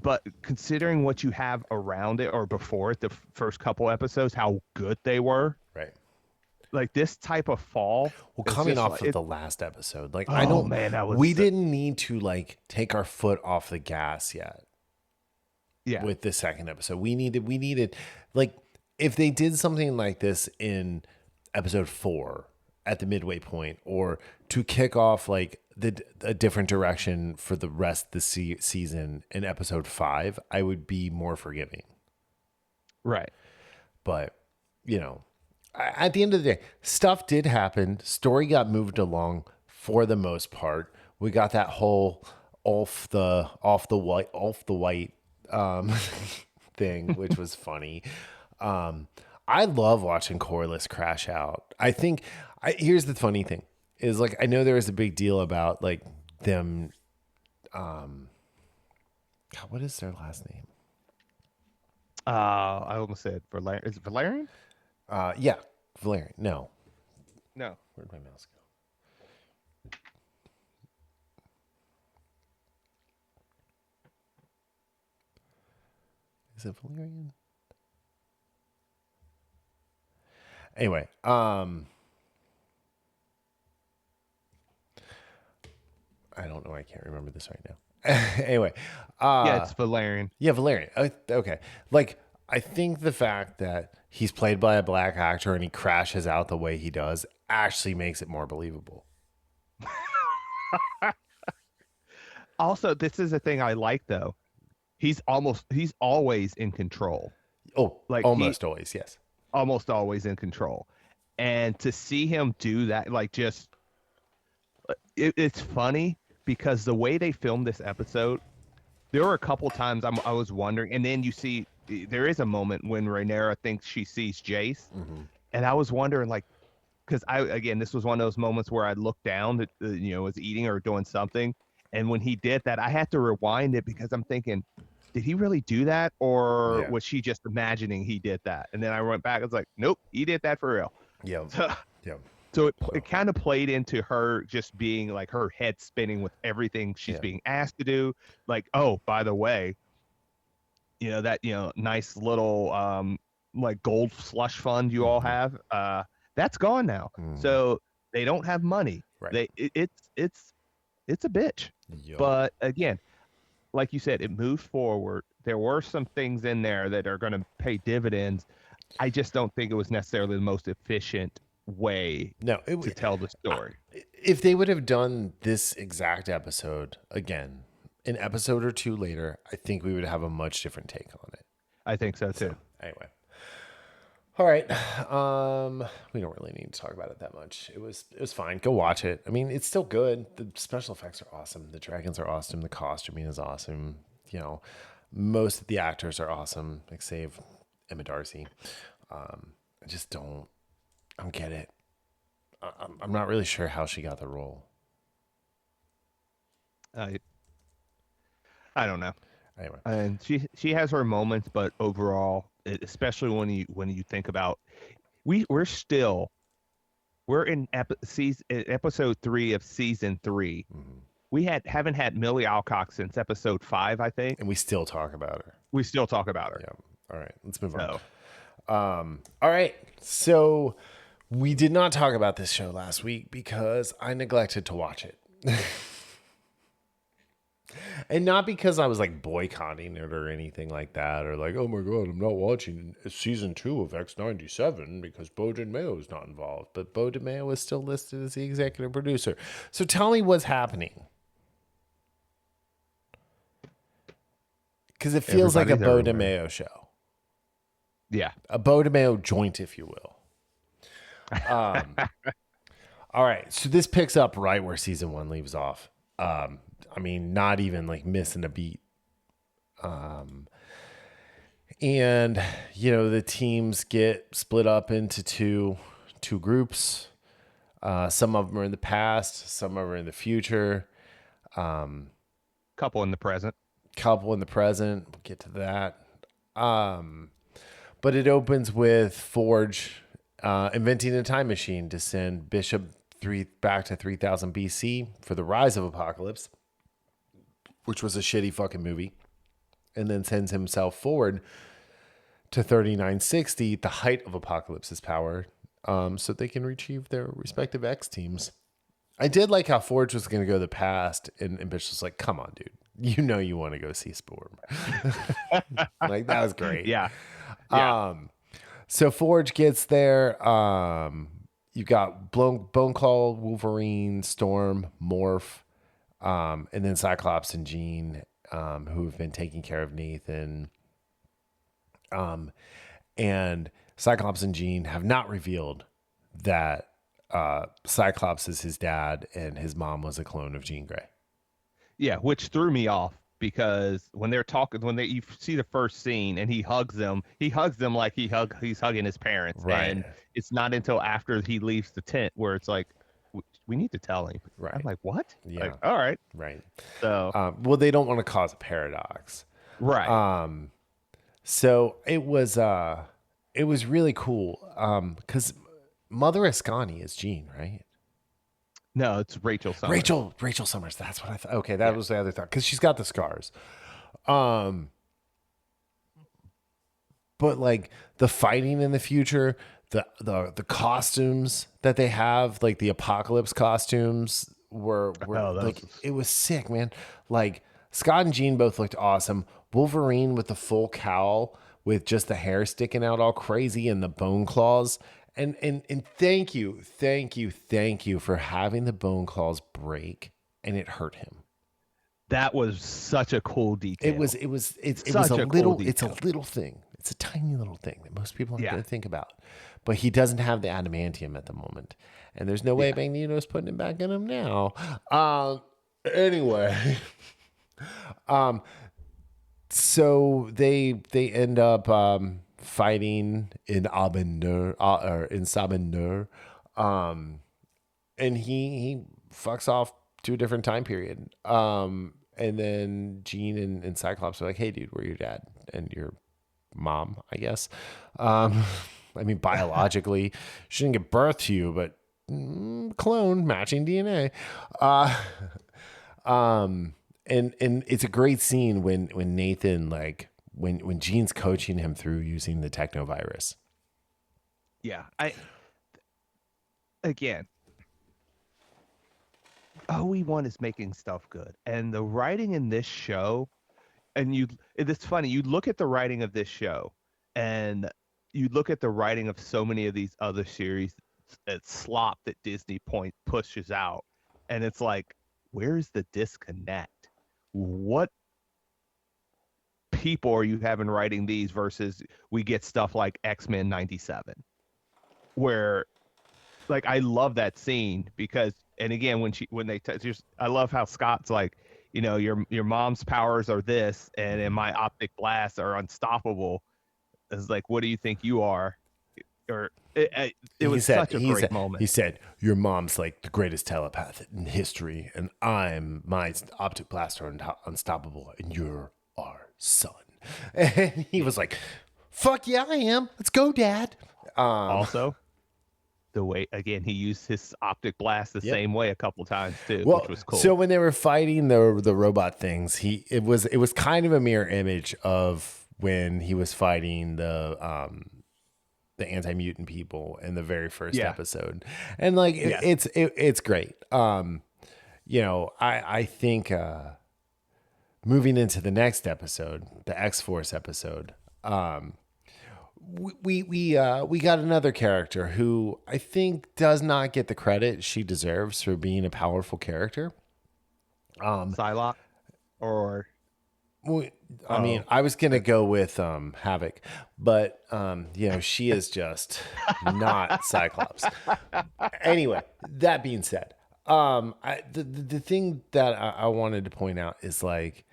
But considering what you have around it or before it, the first couple episodes, how good they were, Right. like this type of fall. Well, it's coming just off like, of the last episode, like, I oh don't, man, that was we didn't need to like take our foot off the gas yet yeah. with the second episode. We needed, like, if they did something like this in episode 4 at the midway point, or to kick off like a different direction for the rest of the season in episode 5, I would be more forgiving. Right. But, at the end of the day, stuff did happen. Story got moved along for the most part. We got that whole off the white thing, which was funny. I love watching Corliss crash out. I think here's the funny thing is, like, I know there was a big deal about like them. God, what is their last name? I almost said Valerian. Is it Valerian? Yeah, Valerian. No, No. where'd my mouse go? Is it Valerian? Anyway, I don't know. I can't remember this right now. Anyway, Yeah, it's Valerian. yeah, Valerian. Okay, like, I think the fact that he's played by a black actor and he crashes out the way he does actually makes it more believable. Also, this is a thing I like though. He's always in control. Oh, Like almost always, yes. almost always in control. And to see him do that, like, just it's funny because the way they filmed this episode, there were a couple times I was wondering, and then you see there is a moment when Rhaenyra thinks she sees Jace, and I was wondering, like, because this was one of those moments where I looked down that was eating or doing something, and when he did that, I had to rewind it because I'm thinking, did he really do that, or Yeah. was she just imagining he did that? And then I went back, I was like, nope, he did that for real. Yeah, yeah, So it kind of played into her just being like her head spinning with everything she's Yeah. being asked to do. Like, oh, by the way, that nice little like gold slush fund you all have, that's gone now. So they don't have money. Right. It's a bitch. Yup. But again, like you said, it moved forward. there were some things in there that are going to pay dividends. I just don't think it was necessarily the most efficient way No, to tell the story. if they would have done this exact episode again, an episode or two later, I think we would have a much different take on it. I think so So too. anyway, all right. We don't really need to talk about it that much. It was fine. Go watch it. I mean, it's still good. The special effects are awesome. The dragons are awesome. The costuming is awesome. You know, most of the actors are awesome, like save Emma Darcy. I just don't get it. I'm not really sure how she got the role. I I don't know. Anyway, And she has her moments, but overall, especially when you think about we're in episode 3 of season 3. We haven't had Millie Alcock since episode 5, I think. and we still talk about her. We still talk about her. Yeah. All right, let's move So on. All right, so we did not talk about this show last week because I neglected to watch it. And not because I was like boycotting it or anything like that, or like, oh my God, I'm not watching season 2 of X97 because Bo DeMayo is not involved. But Bo DeMayo is still listed as the executive producer. So tell me what's happening. Because it feels like a Bo DeMayo show. yeah. A Bo DeMayo joint, if you will. All right. So this picks up right where season 1 leaves off. I mean, not even like missing a beat. And you know, the teams get split up into two groups. Some of them are in the past, some of them are in the future. Couple in the present. Couple in the present. We'll get to that. But it opens with Forge inventing a time machine to send Bishop back to 3000 BC for the rise of Apocalypse, which was a shitty fucking movie, and then sends himself forward to 3960, the height of Apocalypse's power, so they can retrieve their respective X teams. I did like how Forge was going to go to the past, and Bishop was like, come on, dude. You know you want to go see Sporm. Like, that was great. Yeah. So Forge gets there. You got Boneclaw, Wolverine, Storm, Morph, and then Cyclops and Jean, who have been taking care of Nathan. And Cyclops and Jean have not revealed that Cyclops is his dad and his mom was a clone of Jean Grey. Yeah, which threw me off because when they're talking, you see the first scene and he hugs them like he's hugging his parents. Right. And it's not until after he leaves the tent where it's like, we need to tell him. Right. I'm like, what? Yeah. Like, all right. Right. So, Well, they don't want to cause a paradox. right. So it was really cool. Because Mother Ascani is Jean, right? No, it's Rachel Summers. Rachel Summers. That's what I thought. Okay, that was the other thought because she's got the scars. But like the fighting in the future, the costumes that they have, like the Apocalypse costumes, were like it was sick, man. Like Scott and Jean both looked awesome. Wolverine with the full cowl with just the hair sticking out all crazy and the bone claws. And thank you for having the bone claws break and it hurt him. That was such a cool detail. It was a little thing. It's a tiny little thing that most people aren't going to think about. But he doesn't have the adamantium at the moment. And there's no way Magneto's putting it back in him now. Anyway. So they end up fighting in Abendure, or in Sabendure, and he fucks off to a different time period. And then Jean and Cyclops are like, "Hey, dude, we're your dad and your mom, I guess." I mean, biologically, she didn't give birth to you, but clone, matching DNA. And it's a great scene when Nathan, like, when Jean's coaching him through using the technovirus. Yeah. Again, all we want is making stuff good. And the writing in this show and it's funny, you look at the writing of this show and you look at the writing of so many of these other series, it's slop that Disney point pushes out, and it's like, where's the disconnect? What people are you having writing these versus we get stuff like X-Men 97, where like I love that scene because, and again, when they just, I love how Scott's like, your mom's powers are this, and in my optic blasts are unstoppable. It's like, what do you think you are? Or it He was said, such a great moment. he said, your mom's like the greatest telepath in history, and my optic blaster unstoppable, and you're our son. And he was like, fuck yeah, I am. Let's go, Dad. Also, the way again he used his optic blast the Yep. same way a couple times too, Well, which was cool. so when they were fighting the robot things, it was kind of a mirror image of when he was fighting the anti-mutant people in the very first Yeah. episode, and like Yes. it's great. I think moving into the next episode, the X-Force episode, we got another character who I think does not get the credit she deserves for being a powerful character. Psylocke, or I mean, I was gonna go with Havoc, but she is just not Cyclops. Anyway, that being said, the thing that I wanted to point out is like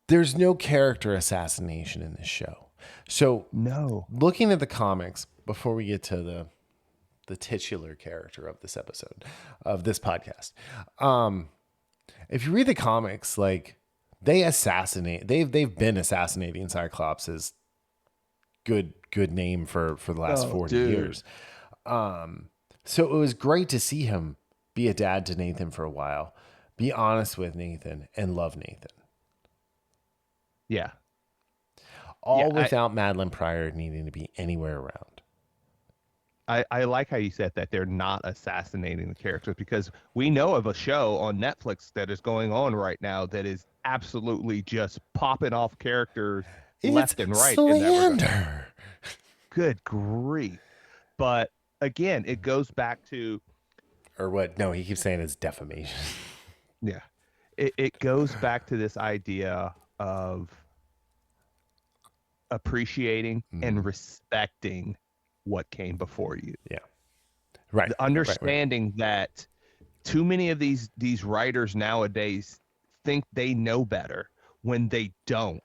there's no character assassination in this show. So no. looking at the comics before we get to the titular character of this episode of this podcast, if you read the comics, like they've been assassinating Cyclops' good name for the last 40 years. So it was great to see him be a dad to Nathan for a while, be honest with Nathan, and love Nathan. Yeah. All without Madeline Pryor needing to be anywhere around. I like how you said that they're not assassinating the characters, because we know of a show on Netflix that is going on right now that is absolutely just popping off characters left and right. Slander. Good grief. But again, it goes back to, or what? No, he keeps saying it's defamation. Yeah. It goes back to this idea of appreciating and respecting what came before you. Yeah. Right. The understanding that too many of these writers nowadays think they know better when they don't.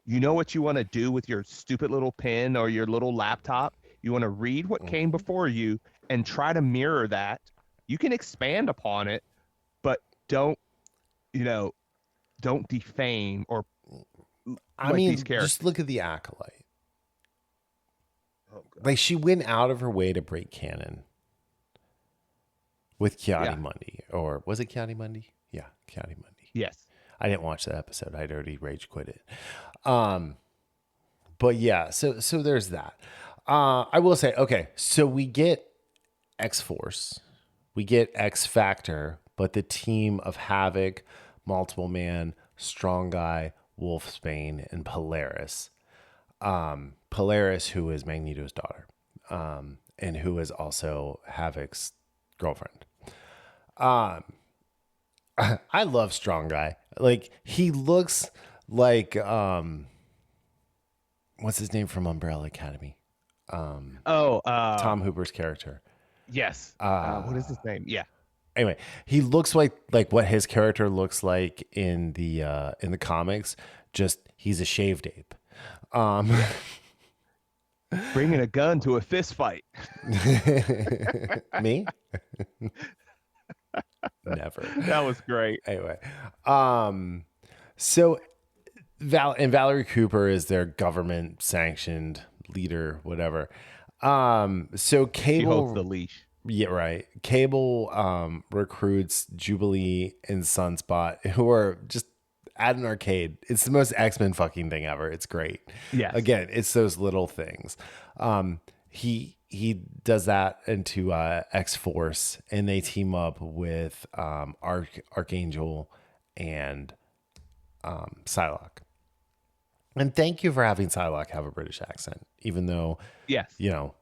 You know what you want to do with your stupid little pen or your little laptop? You want to read what came before you and try to mirror that. You can expand upon it, but don't defame or these characters. Just look at the Acolyte. Like, she went out of her way to break canon with Kiadi Mundi. Or was it Kiadi Mundi? Yeah, Kiadi Mundi. Yes. I didn't watch that episode. I'd already rage quit it. But yeah, so there's that. I will say, okay, so we get X-Force, we get X Factor, but the team of Havoc, Multiple Man, Strong Guy, Wolfsbane, and Polaris. Polaris, who is Magneto's daughter, and who is also Havoc's girlfriend. I love Strong Guy. Like, he looks like what's his name from Umbrella Academy? Tom Hooper's character. Yes. What is his name? Yeah. Anyway, he looks like what his character looks like in the comics. Just he's a shaved ape. Bringing a gun to a fist fight. Me? Never. That was great. Anyway, so Valerie Cooper is their government sanctioned leader, whatever. So Cable, she holds the leash. Yeah, right. Cable recruits Jubilee and Sunspot, who are just at an arcade. It's the most X-Men fucking thing ever. It's great. Yes. Again, it's those little things. He does that into X-Force, and they team up with Archangel and Psylocke. And thank you for having Psylocke have a British accent, even though, Yes. you know,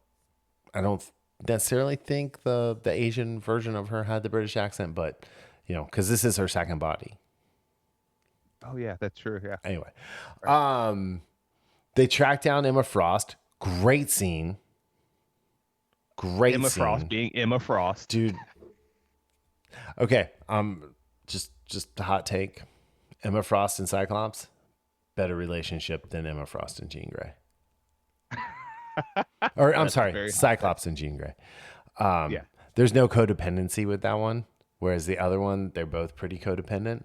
I don't necessarily think the Asian version of her had the British accent, but, you know, because this is her second body. Oh yeah, that's true. Yeah. Anyway, Right. they track down Emma Frost. Great scene. Great Emma Frost scene. being Emma Frost. Dude. Okay. Just a hot take. Emma Frost and Cyclops, better relationship than Emma Frost and Jean Grey. Or I'm That's sorry, very Cyclops and Jean Grey. yeah. There's no codependency with that one, whereas the other one, they're both pretty codependent.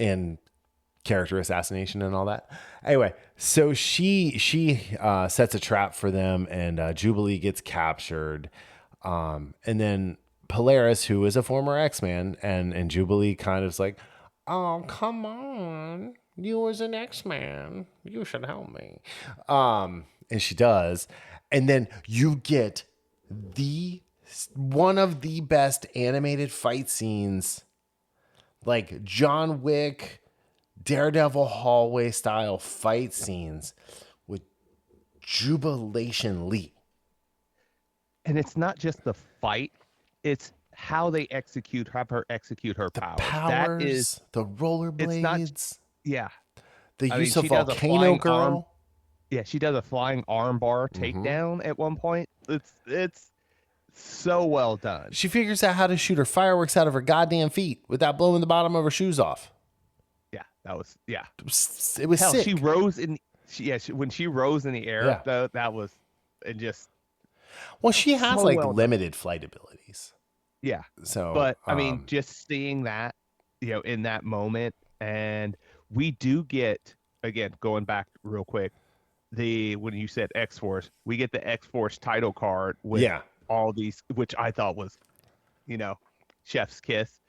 And character assassination and all that. Anyway, so she sets a trap for them, and Jubilee gets captured. And then Polaris, who is a former X-Man, and Jubilee kind of is like, oh, come on. You was an X-Man. You should help me. And she does. And then you get one of the best animated fight scenes, like John Wick, Daredevil hallway style fight scenes with Jubi-lation Lee. And it's not just the fight; it's how they have her execute her powers. That is The rollerblades. It's not. Yeah. The use of she does a Volcano flying Girl. arm. Yeah, she does a flying armbar Mm-hmm. takedown at one point. It's so well done. She figures out how to shoot her fireworks out of her goddamn feet without blowing the bottom of her shoes off. Yeah, that was yeah. It was Hell, sick. she rose in. When she rose in the air, Yeah. though, that was and just Well, she has so like well done. limited flight abilities. Yeah. So, But I mean, just seeing that, in that moment, and we do get again going back real quick. When you said X-Force, we get the X-Force title card with yeah, all these, which I thought was, chef's kiss.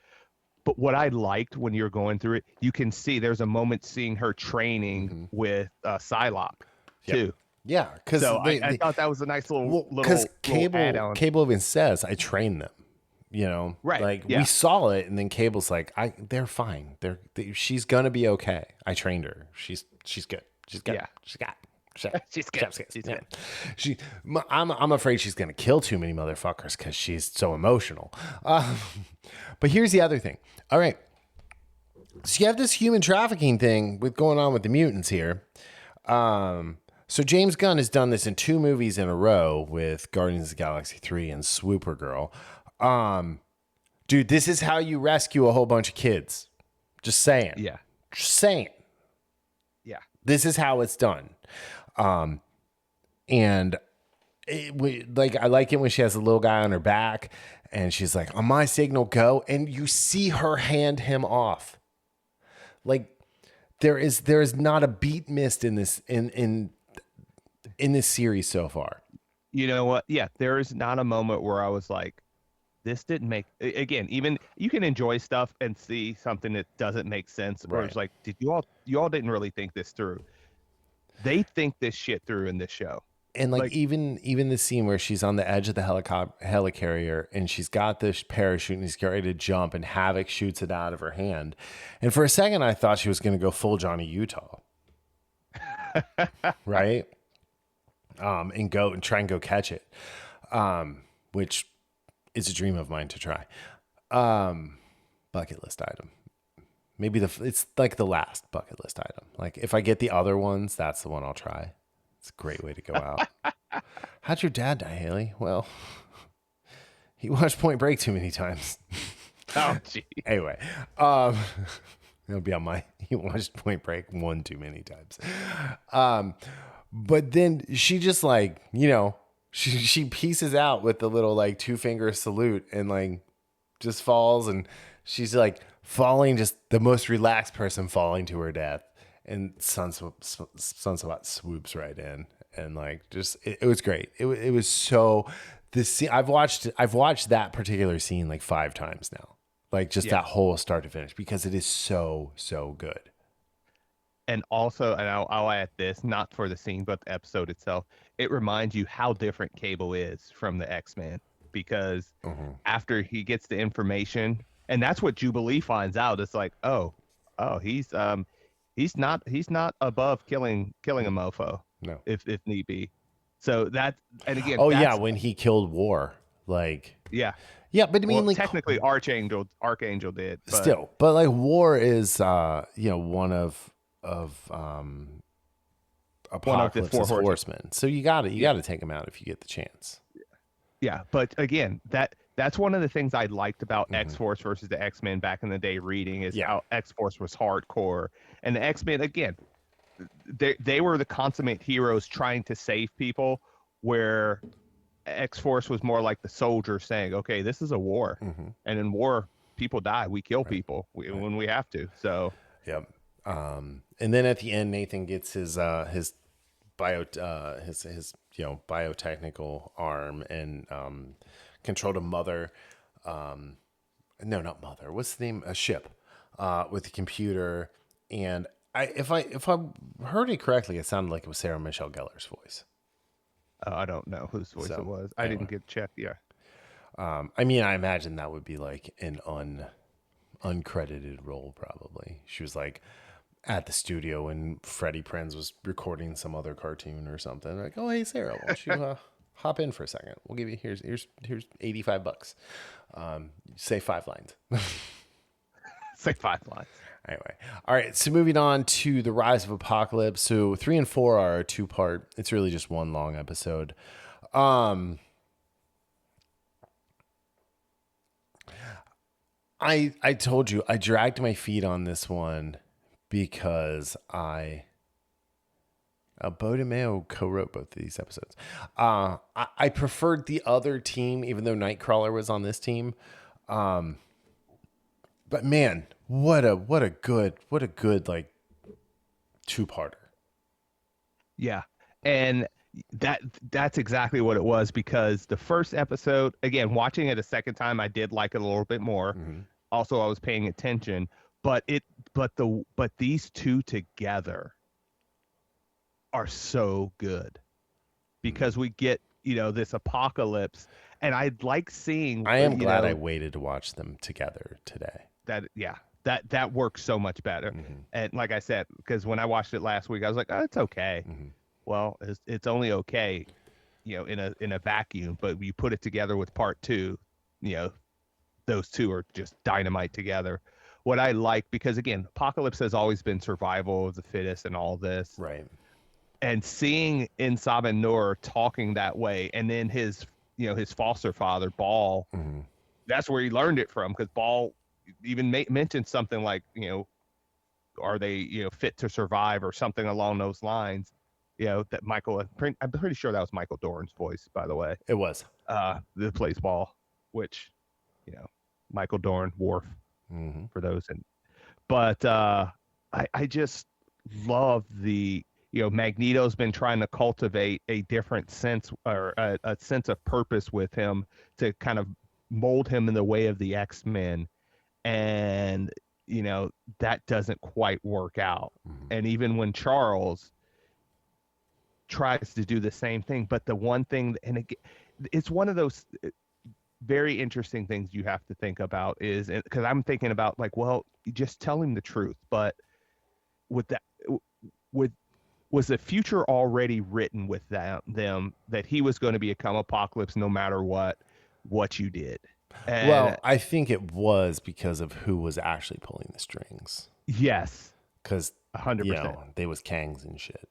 But what I liked when you're going through it, you can see there's a moment seeing her training with Psylocke too. yeah, because So I thought that was a nice little add-on. Cable even says I trained them. Right, Like yeah. we saw it, and then Cable's like, they're fine. She's gonna be okay. I trained her. She's good. She's good. Yeah. She's got. She's good. She's good. I'm afraid she's gonna kill too many motherfuckers because she's so emotional. But here's the other thing. All right, so you have this human trafficking thing going on with the mutants here. So James Gunn has done this in 2 movies in a row with Guardians of the Galaxy 3 and Supergirl. Dude, this is how you rescue a whole bunch of kids. Just saying. Yeah. Just saying. Yeah. This is how it's done. And I like it when she has a little guy on her back and she's like, on my signal, go. And you see her hand him off. Like there is not a beat missed in this, in this series so far. You know what? Yeah. There is not a moment where I was like, this didn't make, again, even you can enjoy stuff and see something that doesn't make sense. Or it's like, did you all didn't really think this through. They think this shit through in this show. And like even the scene where she's on the edge of the helicarrier and she's got this parachute and he's getting ready to jump and Havoc shoots it out of her hand. And for a second, I thought she was going to go full Johnny Utah. Right? And go and try and go catch it. Which is a dream of mine to try. Bucket list item. Maybe it's like the last bucket list item. Like if I get the other ones, that's the one I'll try. It's a great way to go out. How'd your dad die, Haley? Well, he watched Point Break too many times. Oh, gee. Anyway, it'll be on he watched Point Break one too many times. But then she just like, she pieces out with the little like 2-finger salute and like just falls, and she's falling, just the most relaxed person falling to her death. And Sunspot swoops right in, and it was great. It was so this scene. I've watched that particular scene 5 times now, that whole start to finish, because it is so good. And also, and I'll add this, not for the scene, but the episode itself. It reminds you how different Cable is from the X-Men, because after he gets the information, and that's what Jubilee finds out. It's like, oh, Oh, he's not above killing a mofo No. if need be. So that, and again, Oh yeah, that's, when he killed War, like, yeah. yeah, but I mean, Well, like, technically Archangel did, but still, but like War is, one of one of the four Apocalypse's horsemen. horsemen. So you gotta Yeah. take him out if you get the chance. Yeah, but again, that's one of the things I liked about Hmm. X Force versus the X-Men back in the day reading is Yeah. how X Force was hardcore, and the X-Men, again, they were the consummate heroes trying to save people, where X Force was more like the soldier saying, "Okay, this is a war, Hmm. and in war, people die. We kill Right. people Right. when we have to." So Yep. And then at the end, Nathan gets his biotechnical arm and controlled a mother. No, not mother. What's the name? A ship with a computer. And if I heard it correctly, it sounded like it was Sarah Michelle Gellar's voice. I don't know whose voice it So was. I anyway, didn't get checked. Yeah. I mean, I imagine that would be like an uncredited role. Probably she was like at the studio when Freddie Prinze was recording some other cartoon or something. Like, oh hey Sarah, why don't you hop in for a second? We'll give you here's $85. Say 5 lines. It's like 5 lines. Anyway, all right. So moving on to the Rise of Apocalypse. So 3 and 4 are a 2-part. It's really just one long episode. I told you I dragged my feet on this one because Bo DeMeo co-wrote both of these episodes. I preferred the other team, even though Nightcrawler was on this team. But man, what a good like 2-parter. Yeah. And that's exactly what it was, because the first episode, again, watching it a second time, I did like it a little bit more. Mm-hmm. Also, I was paying attention, but these two together are so good, Mm-hmm. because we get, this apocalypse, and I like seeing, I am glad I waited to watch them together today. that, yeah, that works so much better. Mm-hmm. And like I said, because when I watched it last week, I was like, oh, it's okay. Mm-hmm. Well, it's only okay, in a vacuum, but you put it together with part two, you know, those two are just dynamite together. What I like, because again, Apocalypse has always been survival of the fittest and all this, Right. and seeing Insab and Nur talking that way, and then his foster father Ball, Mm-hmm. that's where he learned it from, because Ball even mentioned something like, are they, fit to survive, or something along those lines. That I'm pretty sure that was Michael Dorn's voice, by the way. It was. That plays Ball, which, you know, Michael Dorn, Worf, Mm-hmm. for those. But I just love the, Magneto's been trying to cultivate a different sense, or a sense of purpose with him, to kind of mold him in the way of the X-Men. And, that doesn't quite work out. Mm-hmm. And even when Charles tries to do the same thing, but the one thing, and it's one of those very interesting things you have to think about, is because I'm thinking about, like, well, you just tell him the truth, but with that, with was the future already written with them, that he was going to become Apocalypse no matter what you did. And Well, I think it was because of who was actually pulling the strings. yes, Because, 100%. they was Kangs and shit.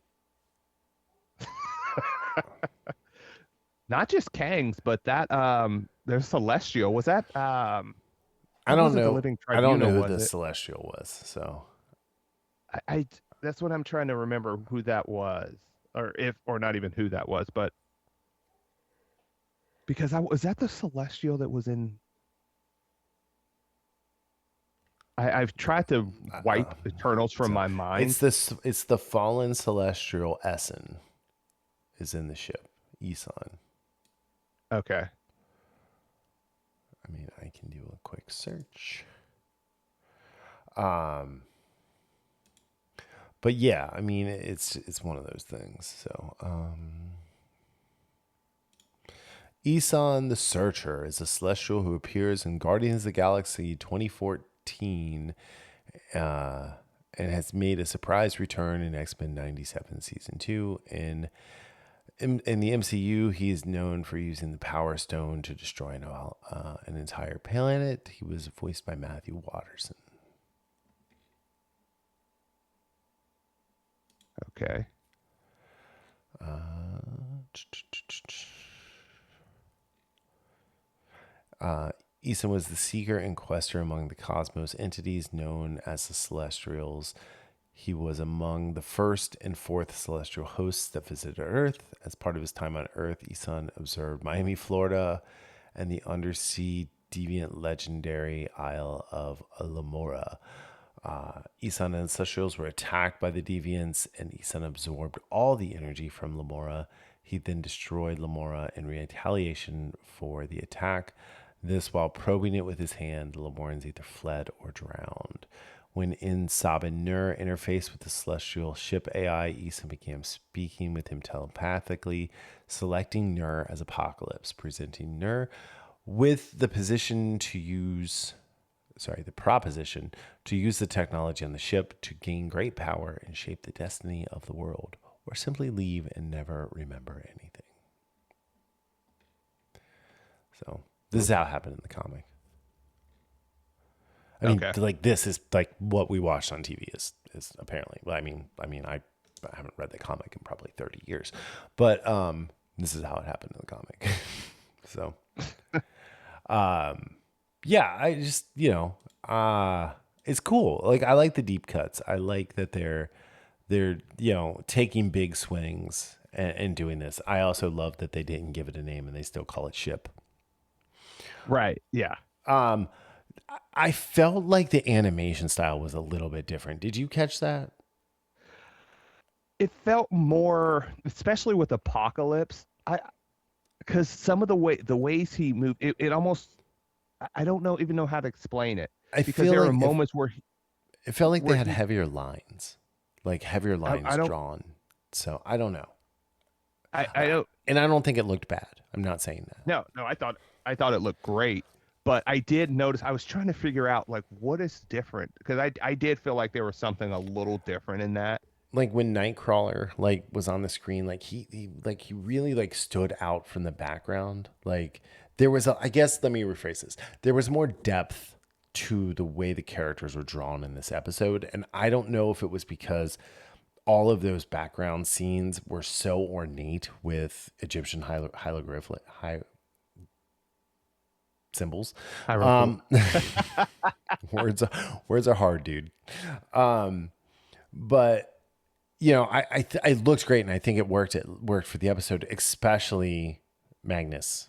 Not just Kangs, but that there's Celestial. Was that I that don't wasn't the know. Living I don't know Tribunal, who was the it? Celestial was. So, I that's what I'm trying to remember, who that was, or not even who that was, but because was that the Celestial that was in. I've tried to wipe Eternals from so my it's mind. this. It's the fallen Celestial. Essen is in the ship. Isan. Okay. I mean, I can do a quick search. Um, but yeah, I mean, it's one of those things. So, Isan the Searcher is a celestial who appears in Guardians of the Galaxy 2014 and has made a surprise return in X-Men 97 Season 2. In the MCU, he is known for using the Power Stone to destroy an entire planet. He was voiced by Matthew Watterson. Okay. Eason was the seeker and quester among the cosmos entities known as the Celestials. He was among the first and fourth celestial hosts that visited Earth. As part of his time on Earth, Eason observed Miami, Florida, and the undersea deviant legendary Isle of Lamora. Eason and the Celestials were attacked by the deviants, and Eason absorbed all the energy from Lamora. He then destroyed Lamora in retaliation for the attack. This while probing it with his hand, the Lamorans either fled or drowned. When in Sabin Nur interfaced with the celestial ship AI, Eason began speaking with him telepathically, selecting Nur as Apocalypse, presenting Nur with the proposition to use the technology on the ship to gain great power and shape the destiny of the world, or simply leave and never remember anything. So this is how it happened in the comic. I mean, like this is like what we watched on TV is apparently. Well, I mean, I haven't read the comic in probably 30 years, but this is how it happened in the comic. So, yeah, I just it's cool. Like I like the deep cuts. I like that they're taking big swings and doing this. I also love that they didn't give it a name and they still call it Ship. Right. Yeah. I felt like the animation style was a little bit different. Did you catch that? It felt more, especially with Apocalypse. Because some of the ways he moved, it almost, I don't even know how to explain it. Because there were moments where it felt like they had heavier lines, drawn. So I don't know. I don't, and I don't think it looked bad. I'm not saying that. No, I thought it looked great. But I did notice, I was trying to figure out, like, what is different? Because I did feel like there was something a little different in that. Like, when Nightcrawler, like, was on the screen, like, he really, like, stood out from the background. Like, there was, I guess, let me rephrase this. There was more depth to the way the characters were drawn in this episode. And I don't know if it was because all of those background scenes were so ornate with Egyptian hieroglyphic symbols. Words are hard, dude. But I looked great, and I think it worked. It worked for the episode, especially Magnus.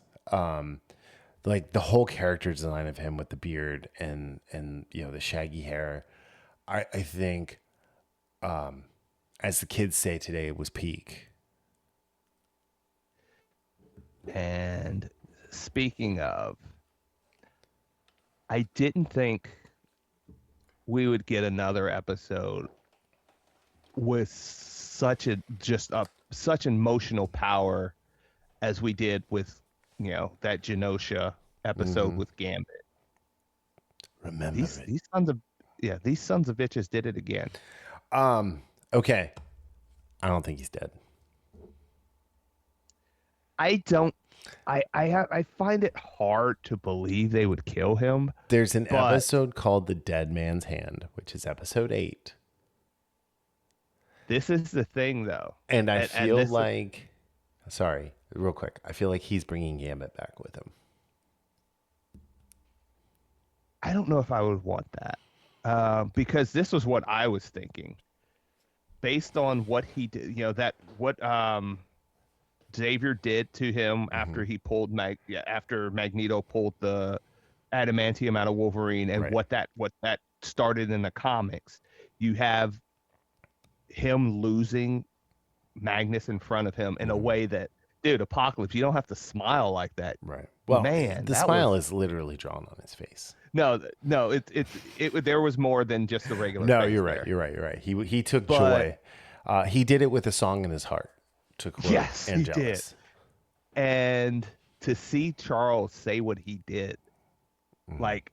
Like the whole character design of him with the beard and the shaggy hair. I think, as the kids say today, it was peak. And speaking of, I didn't think we would get another episode with such emotional power as we did with, that Genosha episode with Gambit. Remember these sons of bitches did it again. Okay. I don't think he's dead. I find it hard to believe they would kill him. There's an episode called The Dead Man's Hand, which is episode 8. This is the thing, though. And I feel like... Sorry, real quick. I feel like he's bringing Gambit back with him. I don't know if I would want that. Because this was what I was thinking. Based on what he did, what Xavier did to him after he pulled after Magneto pulled the adamantium out of Wolverine, and what that started in the comics. You have him losing Magnus in front of him in a way that, dude, Apocalypse, you don't have to smile like that. Right. Well, man, the smile is literally drawn on his face. No, there was more than just the regular. No, face you're right. You're right. He took joy. He did it with a song in his heart. To quote Angelus. He did. And to see Charles say what he did, like,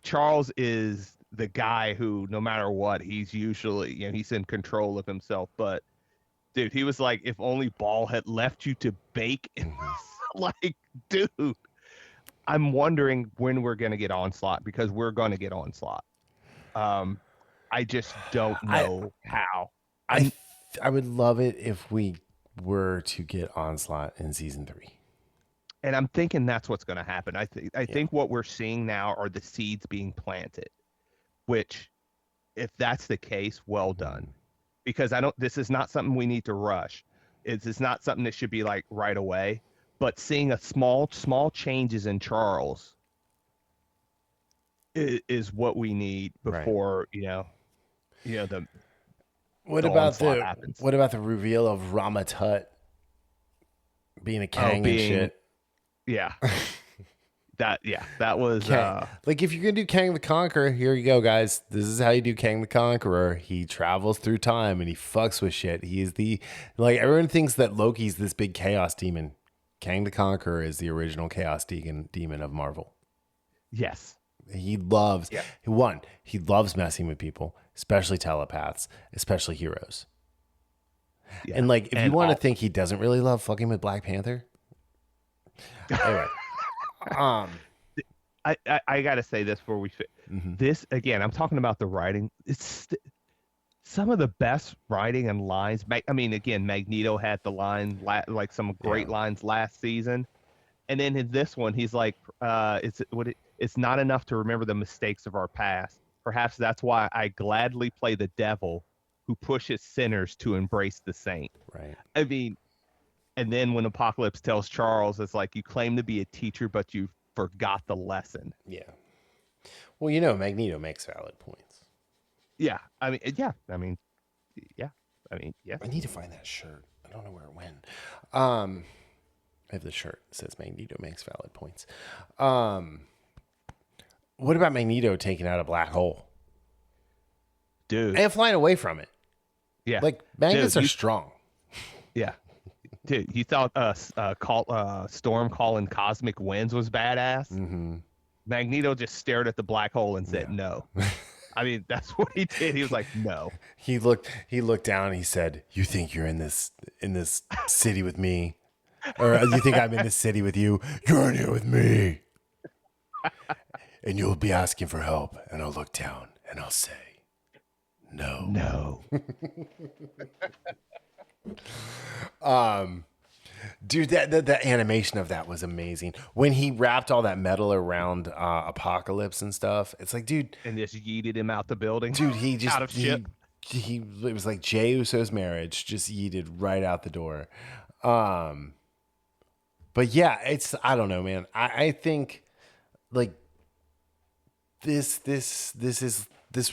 Charles is the guy who, no matter what, he's usually, he's in control of himself. But dude, he was like, if only Ball had left you to bake. Like, dude, I'm wondering when we're gonna get Onslaught, because we're gonna get Onslaught. I just don't I know how. I I'm I would love it if we were to get Onslaught in season 3. and I'm thinking that's what's gonna happen. I Yeah. think what we're seeing now are the seeds being planted, which, if that's the case, well done. Because this is not something we need to rush. It's not something that should be like right away. But seeing a small changes in Charles is what we need Right. before the What the about onslaught the happens. what about the reveal of Ramatut being a Oh, Kang and shit? yeah, that was Kang. Like, if you're gonna do Kang the Conqueror, here you go, guys. This is how you do Kang the Conqueror. He travels through time and he fucks with shit. He is everyone thinks that Loki's this big chaos demon. Kang the Conqueror is the original chaos demon of Marvel. yes, He loves yeah, he loves messing with people, especially telepaths, especially heroes. yeah, And like, if you and want to all. think he doesn't really love fucking with Black Panther, anyway. I gotta say this before we Mhm. this again. I'm talking about the writing. Some of the best writing and lines. I mean, again, Magneto had the line, like some Yeah. great lines last season, and then in this one, he's like, it's not enough to remember the mistakes of our past. Perhaps that's why I gladly play the devil who pushes sinners to embrace the saint. Right. I mean, and then when Apocalypse tells Charles, it's like, you claim to be a teacher, but you forgot the lesson. Yeah. Well, Magneto makes valid points. Yeah, I mean, yeah, I mean, yes. I need to find that shirt. I don't know where it went. I have the shirt that says Magneto makes valid points. What about Magneto taking out a black hole Dude. and flying away from it? Yeah, Like, magnets dude, are strong. yeah, dude. You thought Storm calling cosmic winds was badass? Mm-hmm. Magneto just stared at the black hole and said Yeah. no. I mean, that's what he did. He was like, no. He looked down and he said, "You think you're in this city with me? Or you think I'm in this city with you? You're in here with me. And you'll be asking for help." And I'll look down and I'll say, "No." No. Dude, the animation of that was amazing. When he wrapped all that metal around Apocalypse and stuff, it's like, dude, And just yeeted him out the building. he just out of ship. he it was like Jey Uso's marriage, just yeeted right out the door. But yeah, I don't know, man. I think like this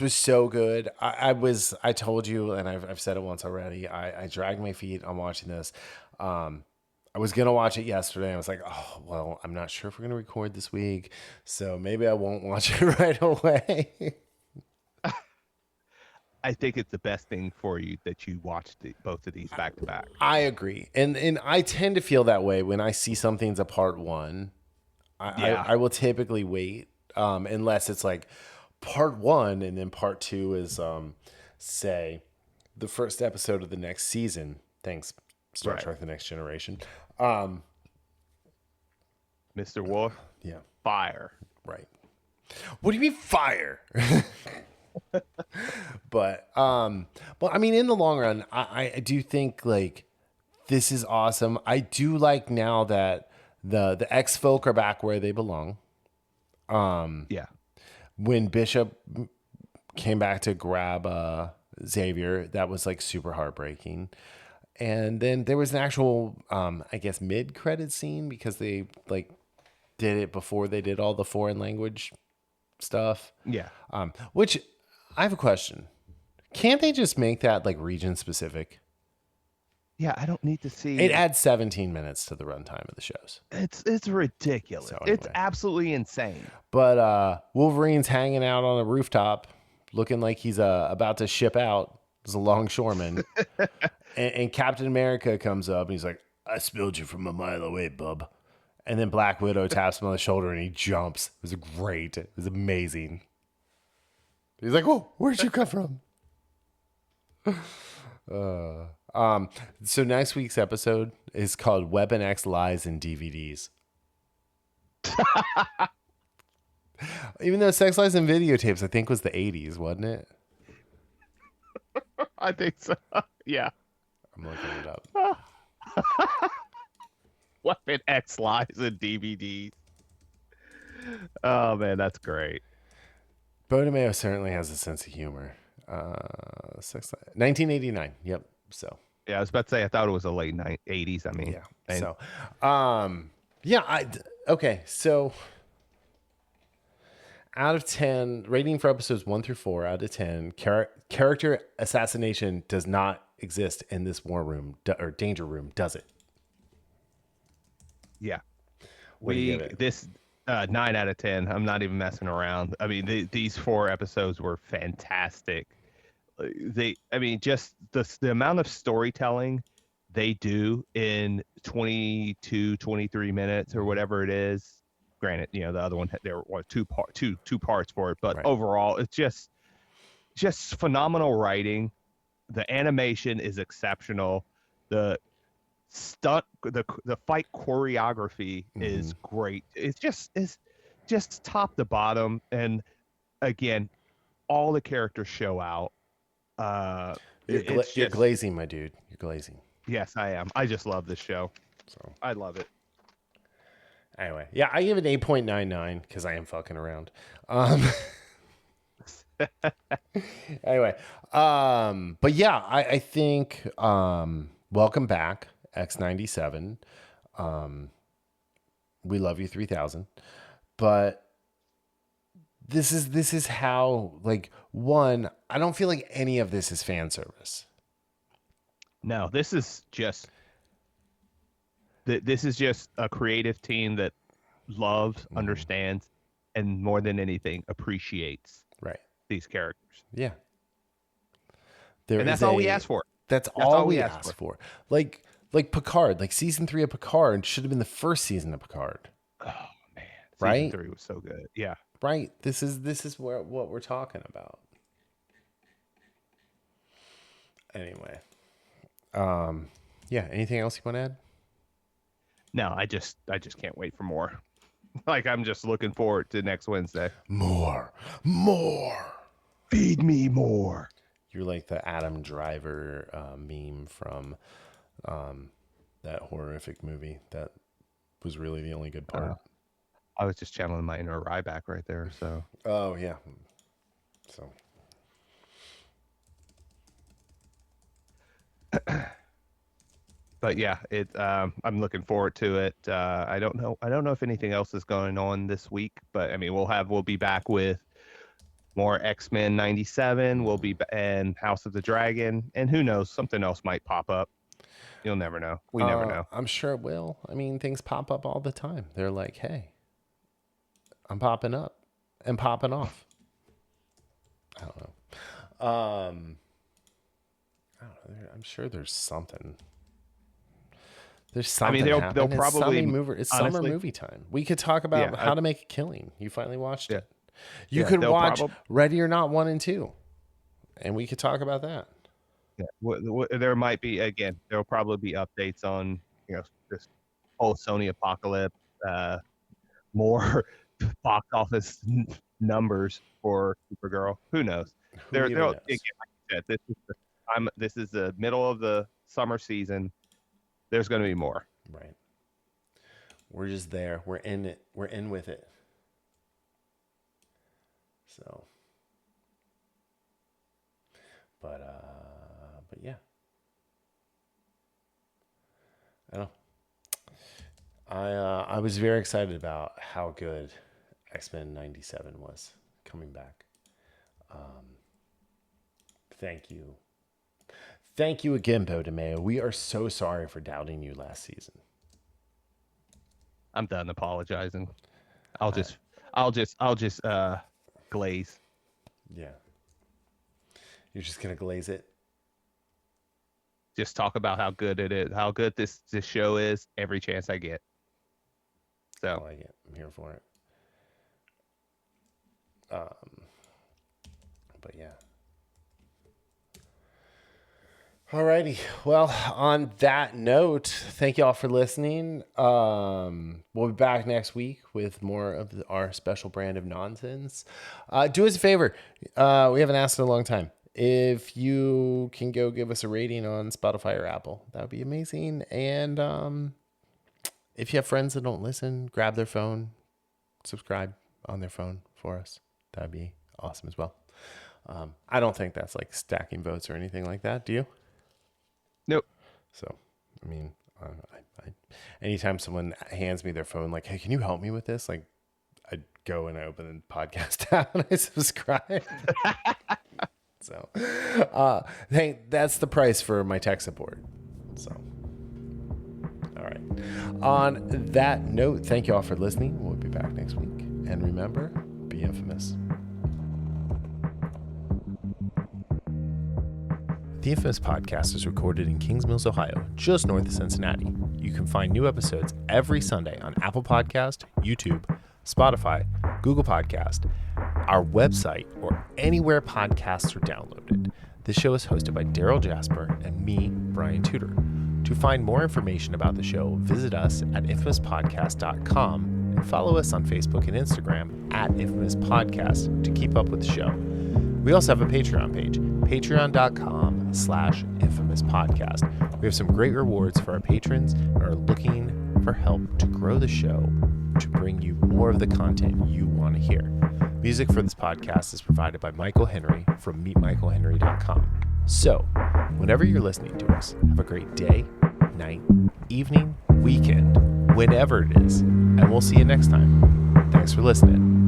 was so good. I told you, and I've said it once already. I dragged my feet on watching this. I was gonna watch it yesterday. I was like, oh well, I'm not sure if we're gonna record this week, so maybe I won't watch it right away. I think it's the best thing for you that you watched both of these back to back. I agree, and I tend to feel that way when I see something's a part one. Yeah. I will typically wait, unless it's like part one and then part two is say the first episode of the next season. Thanks, Star Right. Trek: The Next Generation. Mr. Wolf, Yeah, fire. right. What do you mean fire? But well, I mean, in the long run, I do think like this is awesome. I do like now that the X folk are back where they belong. Yeah. When Bishop came back to grab Xavier, that was like super heartbreaking. And then there was an actual, I guess, mid-credit scene because they like did it before they did all the foreign language stuff. Yeah. Which I have a question. Can't they just make that like region specific? Yeah, I don't need to see. It adds 17 minutes to the runtime of the shows. It's ridiculous. So It's anyway. absolutely insane. But Wolverine's hanging out on a rooftop looking like he's about to ship out as a longshoreman. and Captain America comes up and he's like, "I spilled you from a mile away, bub." And then Black Widow taps him on the shoulder and he jumps. It was great. It was amazing. He's like, "Oh, where'd you come from?" So next week's episode is called Weapon X Lies and DVDs. Even though Sex Lies and Videotapes, I think, was the 80s, wasn't it? I think so. Yeah. I'm looking it up. Weapon X lies and DVDs. Oh man, that's great. Bo DeMeo certainly has a sense of humor. 1989. Yep. So Yeah, I was about to say I thought it was the late 80s. I mean, yeah. and So yeah. Okay. So out of 10, rating for episodes 1 through 4 out of 10, character assassination does not exist in this war room or danger room, does it? yeah, What do you give it? this 9 out of 10. I'm not even messing around. I mean, these 4 episodes were fantastic. I mean, just the amount of storytelling they do in 22, 23 minutes or whatever it is. Granted, you know, the other one there were two parts for it, but Right. overall, it's just phenomenal writing. The animation is exceptional. The the fight choreography is great. It's just top to bottom, and again, all the characters show out. It's You're just glazing, my dude. You're glazing. yes, I am. I just love this show. So I love it. anyway, yeah, I give it 8.99 because I am fucking around. Anyway, but yeah, I think welcome back, X97. We love you 3000. But this is how, like, one, I don't feel like any of this is fan service. No, this is just a creative team that loves, understands, and more than anything appreciates Right. these characters. Yeah. And that's all we asked for. That's all we asked for. Like Picard, like season 3 of Picard should have been the first season of Picard. Oh man, Right? season 3 was so good. Yeah. Right. This is what we're talking about. Anyway. Yeah, anything else you want to add? No, I just can't wait for more. Like I'm just looking forward to next Wednesday. More. Feed me more. You're like the Adam Driver meme from that horrific movie. That was really the only good part. I was just channeling my inner Ryback right there. So. Oh yeah. So. But yeah, I'm looking forward to it. I don't know if anything else is going on this week, but I mean, we'll be back with more X-Men 97. We'll be and House of the Dragon, and who knows, something else might pop up. You'll never know. We never know. I'm sure it will. I mean, things pop up all the time. They're like, hey, I'm popping up and popping off. I don't know. I don't know. I'm sure there's something. There's something. I mean, happening. they'll probably. It's summer movie time. We could talk about how to make a killing. You finally watched it. You could watch Ready or Not 1 and 2, and we could talk about that. Yeah. There might be, again, there'll probably be updates on, you know, this whole Sony apocalypse, more box office numbers for Supergirl. Who knows? Who knows? Again, like I said, this is the middle of the summer season. There's going to be more. Right. We're just there. We're in it. We're in with it. So, but yeah, I don't know. I was very excited about how good X-Men 97 was coming back. Thank you again, Bo DeMeo. We are so sorry for doubting you last season. I'm done apologizing. I'll just glaze. Yeah. You're just gonna glaze it. Just talk about how good it is, how good this show is every chance I get. So I like it. I'm here for it. But yeah. Alrighty. Well, on that note, thank you all for listening. We'll be back next week with more of our special brand of nonsense. Do us a favor. We haven't asked in a long time. If you can go give us a rating on Spotify or Apple, that would be amazing. And if you have friends that don't listen, grab their phone, subscribe on their phone for us. That'd be awesome as well. I don't think that's like stacking votes or anything like that. Do you? nope. So, I mean, anytime someone hands me their phone, like, hey, can you help me with this? Like, I go and I open the podcast app and I subscribe. So, hey, that's the price for my tech support. So, all right. On that note, thank you all for listening. We'll be back next week. And remember, be infamous. The Infamous Podcast is recorded in Kings Mills, Ohio, just north of Cincinnati. You can find new episodes every Sunday on Apple Podcast, YouTube, Spotify, Google Podcast, our website, or anywhere podcasts are downloaded. This show is hosted by Daryl Jasper and me, Brian Tudor. To find more information about the show, visit us at infamouspodcast.com and follow us on Facebook and Instagram at Infamous Podcast to keep up with the show. We also have a Patreon page, patreon.com/Infamous Podcast. We have some great rewards for our patrons and are looking for help to grow the show to bring you more of the content you want to hear. Music for this podcast is provided by Michael Henry from meetmichaelhenry.com. So, whenever you're listening to us, have a great day, night, evening, weekend, whenever it is, and we'll see you next time. Thanks for listening.